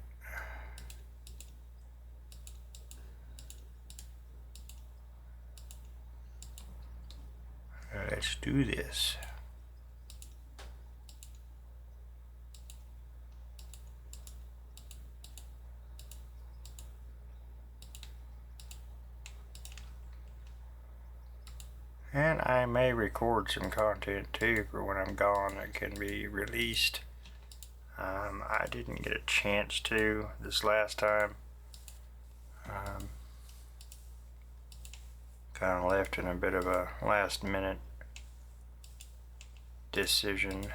Let's do this. And I may record some content too for when I'm gone that can be released. I didn't get a chance to this last time. Kind of left in a bit of a last minute decision.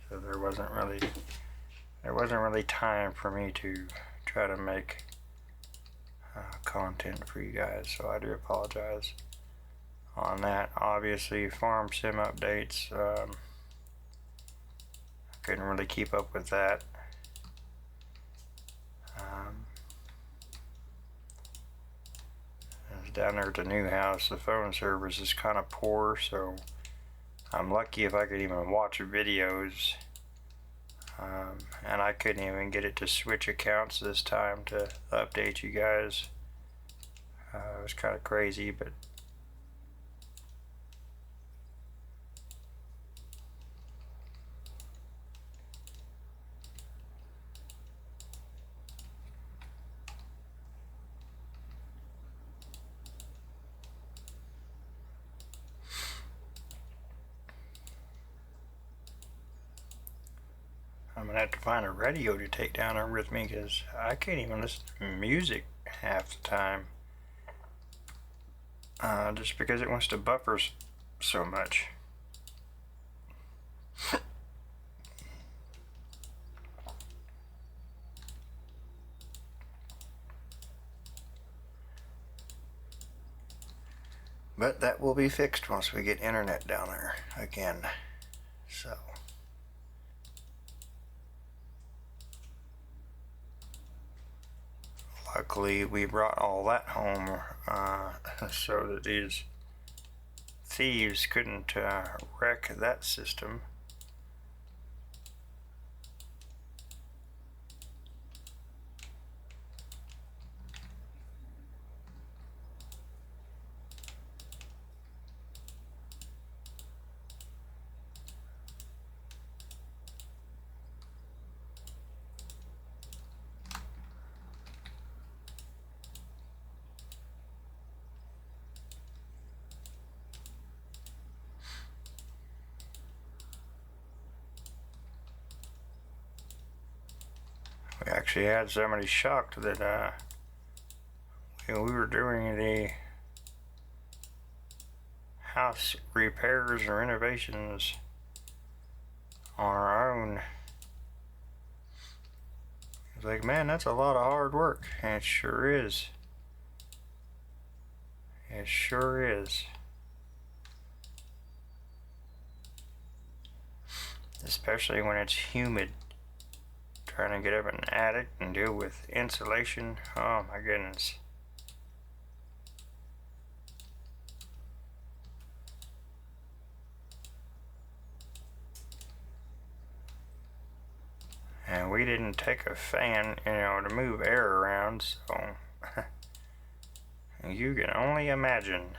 So there wasn't really time for me to try to make content for you guys, so I do apologize on that. Obviously, farm sim updates, couldn't really keep up with that. Down there at the new house, the phone service is kind of poor, so I'm lucky if I could even watch videos. And I couldn't even get it to switch accounts this time to update you guys. It was kind of crazy, but I'm gonna have to find a radio to take down there with me, because I can't even listen to music half the time. Just because it wants to buffer so much. But that will be fixed once we get internet down there again. So luckily we brought all that home so that these thieves couldn't wreck that system. We actually had somebody shocked that we were doing the house repairs and renovations on our own. It's like, man, that's a lot of hard work. And it sure is. It sure is. Especially when it's humid. Trying to get up in an attic and deal with insulation. Oh my goodness. And we didn't take a fan, to move air around, so you can only imagine.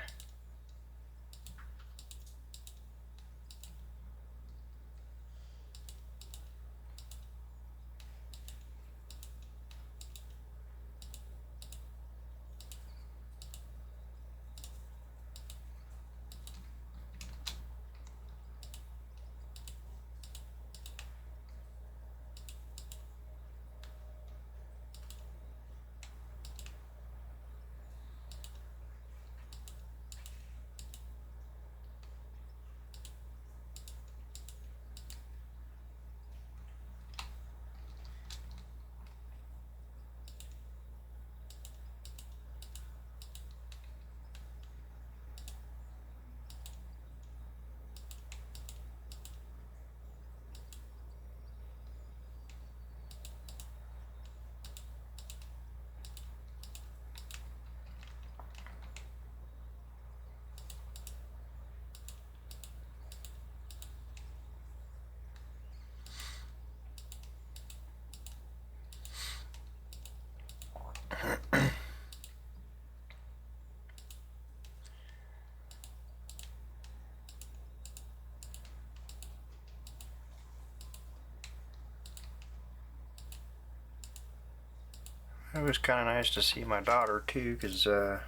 It was kind of nice to see my daughter too, because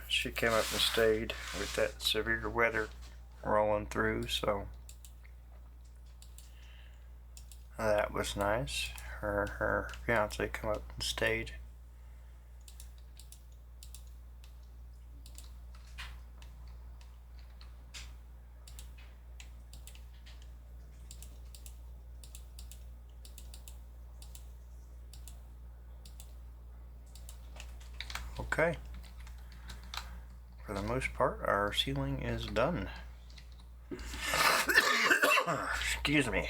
she came up and stayed with that severe weather rolling through, so that was nice. Her and her fiance come up and stayed. Okay. for the most part, our ceiling is done. Excuse me.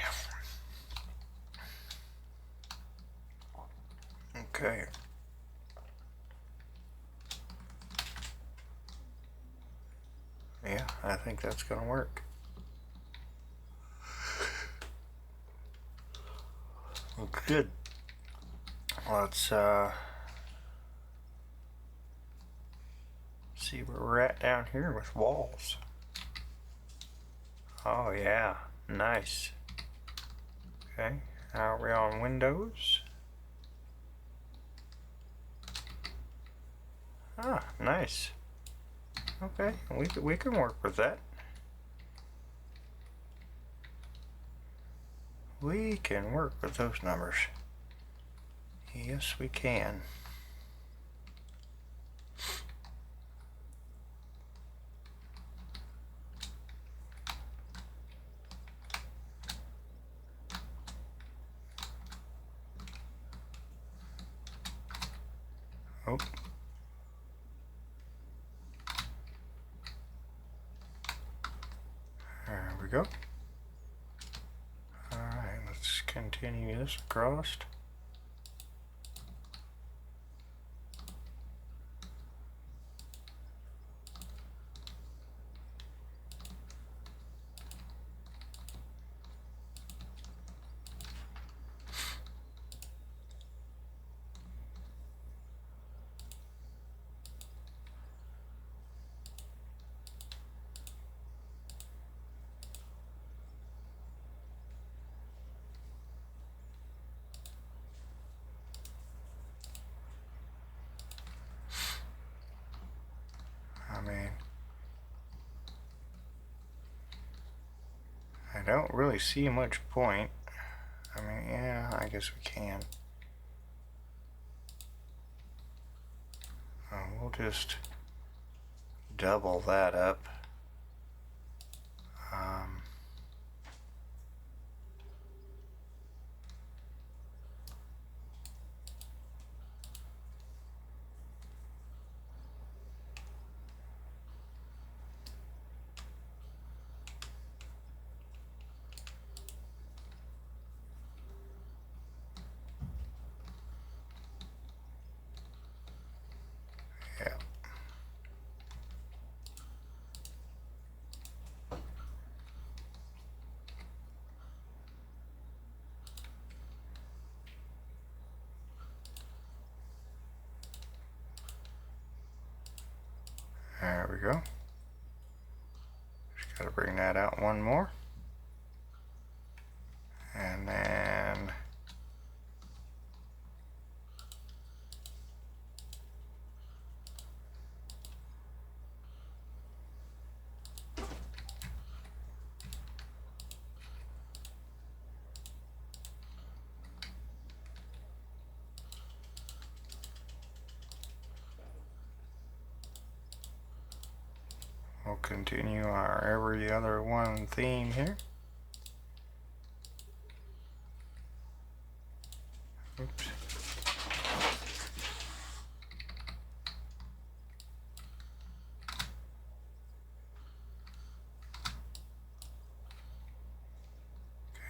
Okay. Yeah, I think that's gonna work. Looks good. Let's see where we're at down here with walls. Oh yeah, nice. Okay, how are we on windows? Ah, nice. Okay, we can work with that. We can work with those numbers. Yes, we can. Oh. There we go. Alright, let's continue this across. I mean, I don't really see much point. I mean, yeah, I guess we can. We'll just double that up. Yeah. There we go. Just gotta bring that out one more. And then we'll continue our every other one theme here. Oops.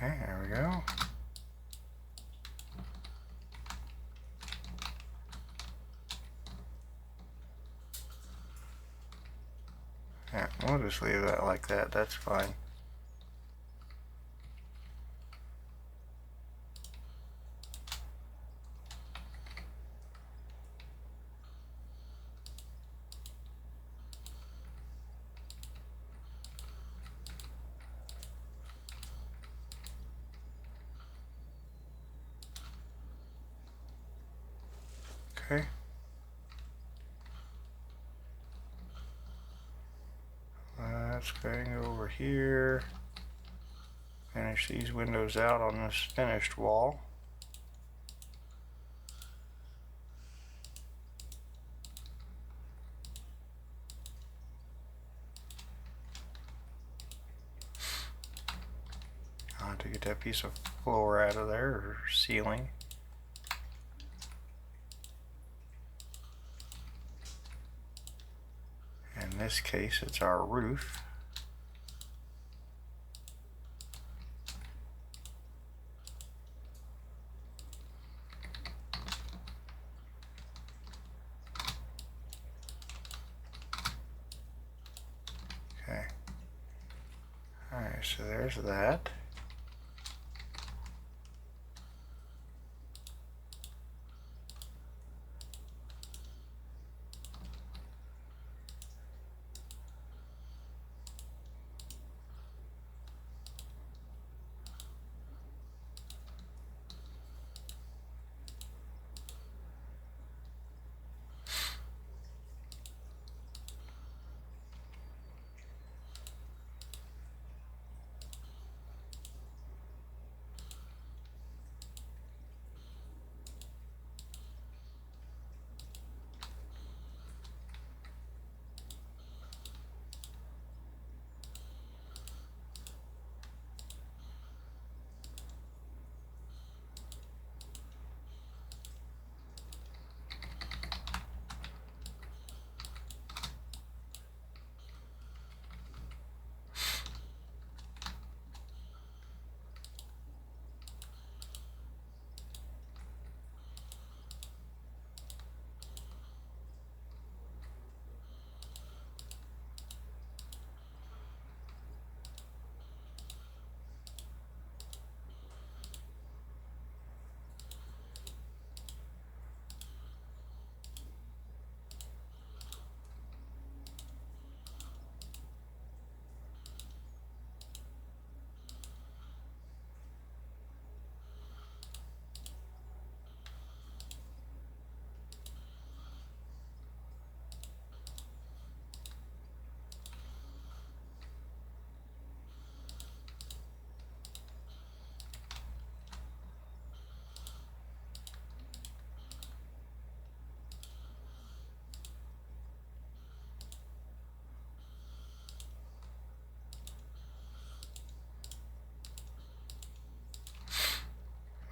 Okay, there we go. Yeah, we'll just leave that like that. That's fine. Okay. Let's go ahead and go over here. Finish these windows out on this finished wall. To get that piece of floor out of there, or ceiling. And this case, it's our roof. Okay. Alright, so there's that.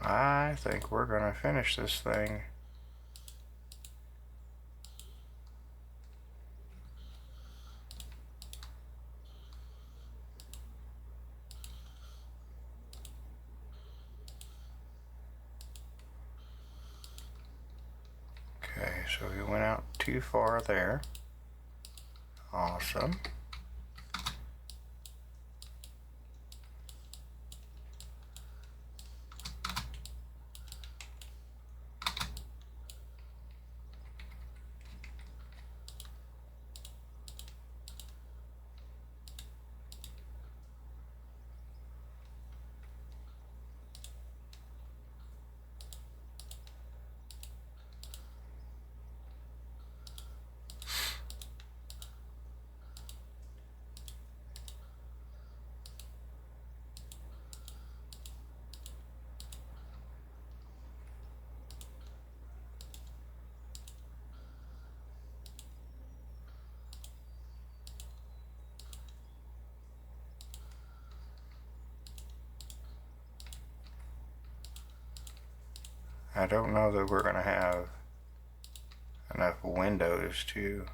I think we're gonna finish this thing. Okay, so we went out too far there. Awesome. I don't know that we're gonna have enough windows to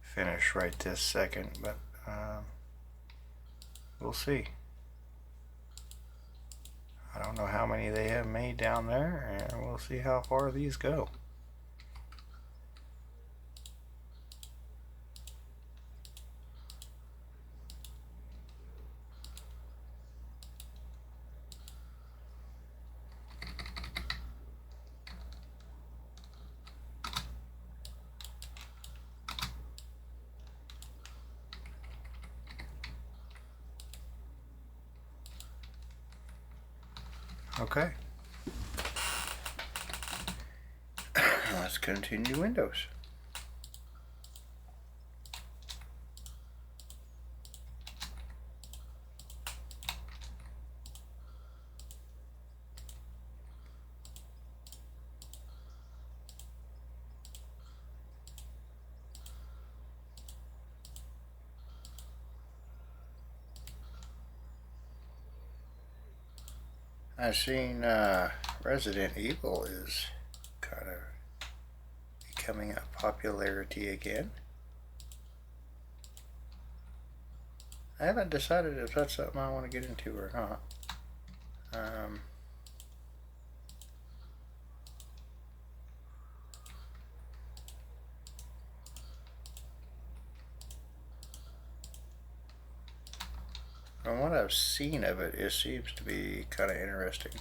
finish right this second, but we'll see. I don't know how many they have made down there, and we'll see how far these go. Okay. Let's continue windows. I've seen Resident Evil is kind of becoming a popularity again. I haven't decided if that's something I want to get into or not. From what I've seen of it, it seems to be kind of interesting.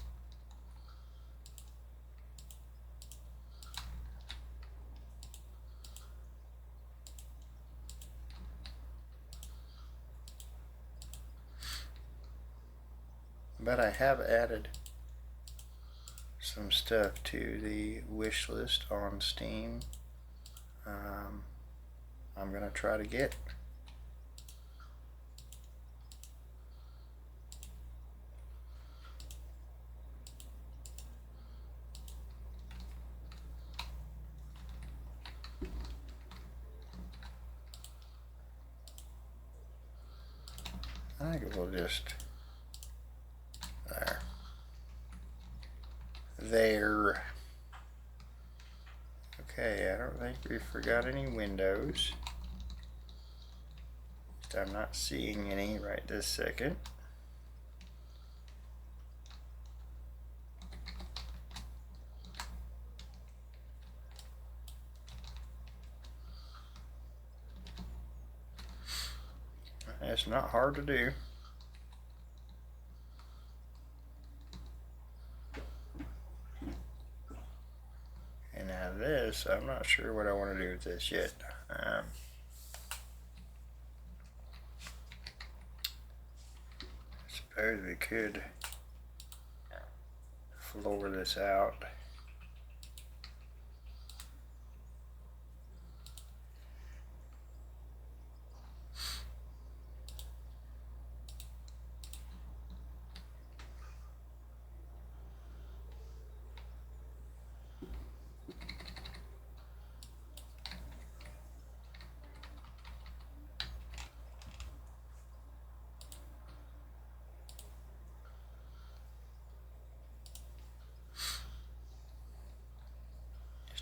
But I have added some stuff to the wish list on Steam. I'm gonna try to get. I think we'll just there. Okay, I don't think we forgot any windows. I'm not seeing any right this second. It's not hard to do. And now this, I'm not sure what I want to do with this yet. I suppose we could floor this out.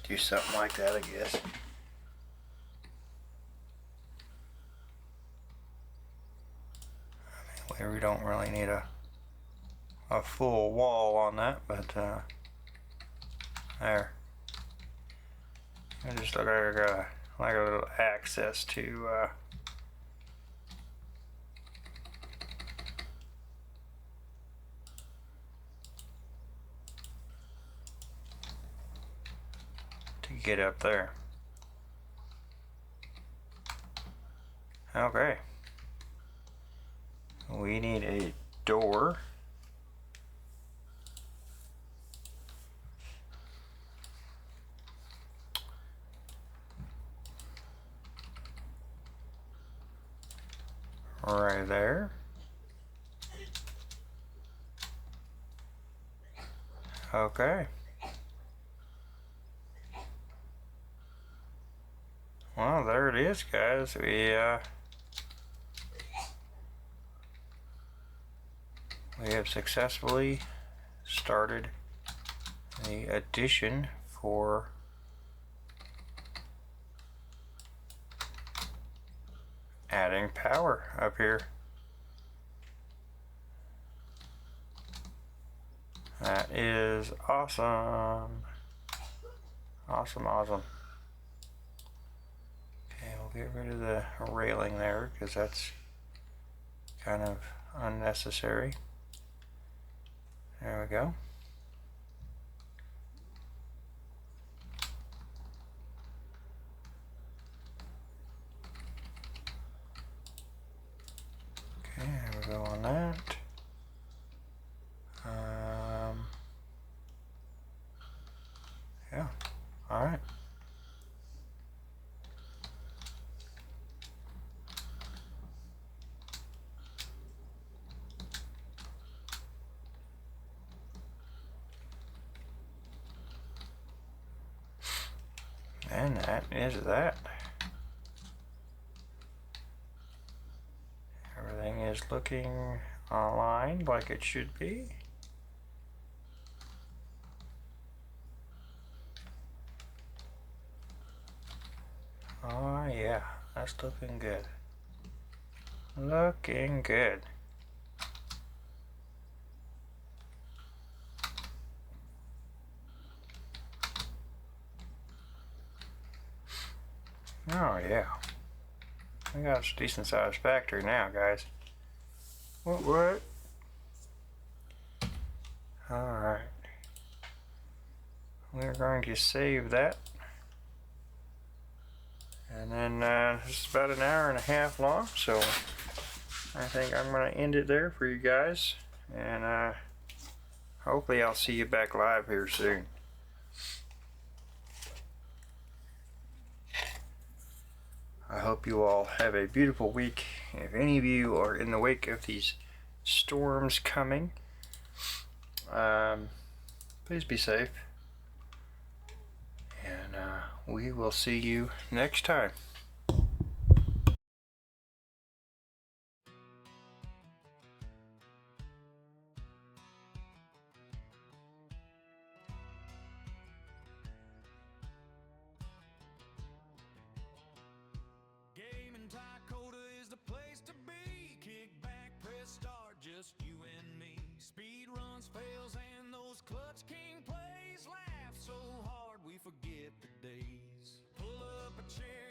Do something like that, I guess. We don't really need a full wall on that, but there. It just look like a little access to get up there. Okay. We need a door. Right there. Okay. Well, there it is, guys. We have successfully started the addition for adding power up here. That is awesome. Awesome, awesome. Okay, we'll get rid of the railing there because that's kind of unnecessary. There we go. Okay, there we go on that. Yeah, all right. And that is that. Everything is looking aligned like it should be. Oh yeah, that's looking good. Looking good. Oh yeah. We got a decent sized factory now, guys. What? Alright. We're going to save that. And then this is about an hour and a half long, so I think I'm going to end it there for you guys. And hopefully I'll see you back live here soon. I hope you all have a beautiful week. If any of you are in the wake of these storms coming, please be safe. And we will see you next time. GamingTakoda is the place to be. Kick back, press start, just you and me. Speed runs, fails, and those clutch king plays. Laugh so hard we forget the days. Pull up a chair.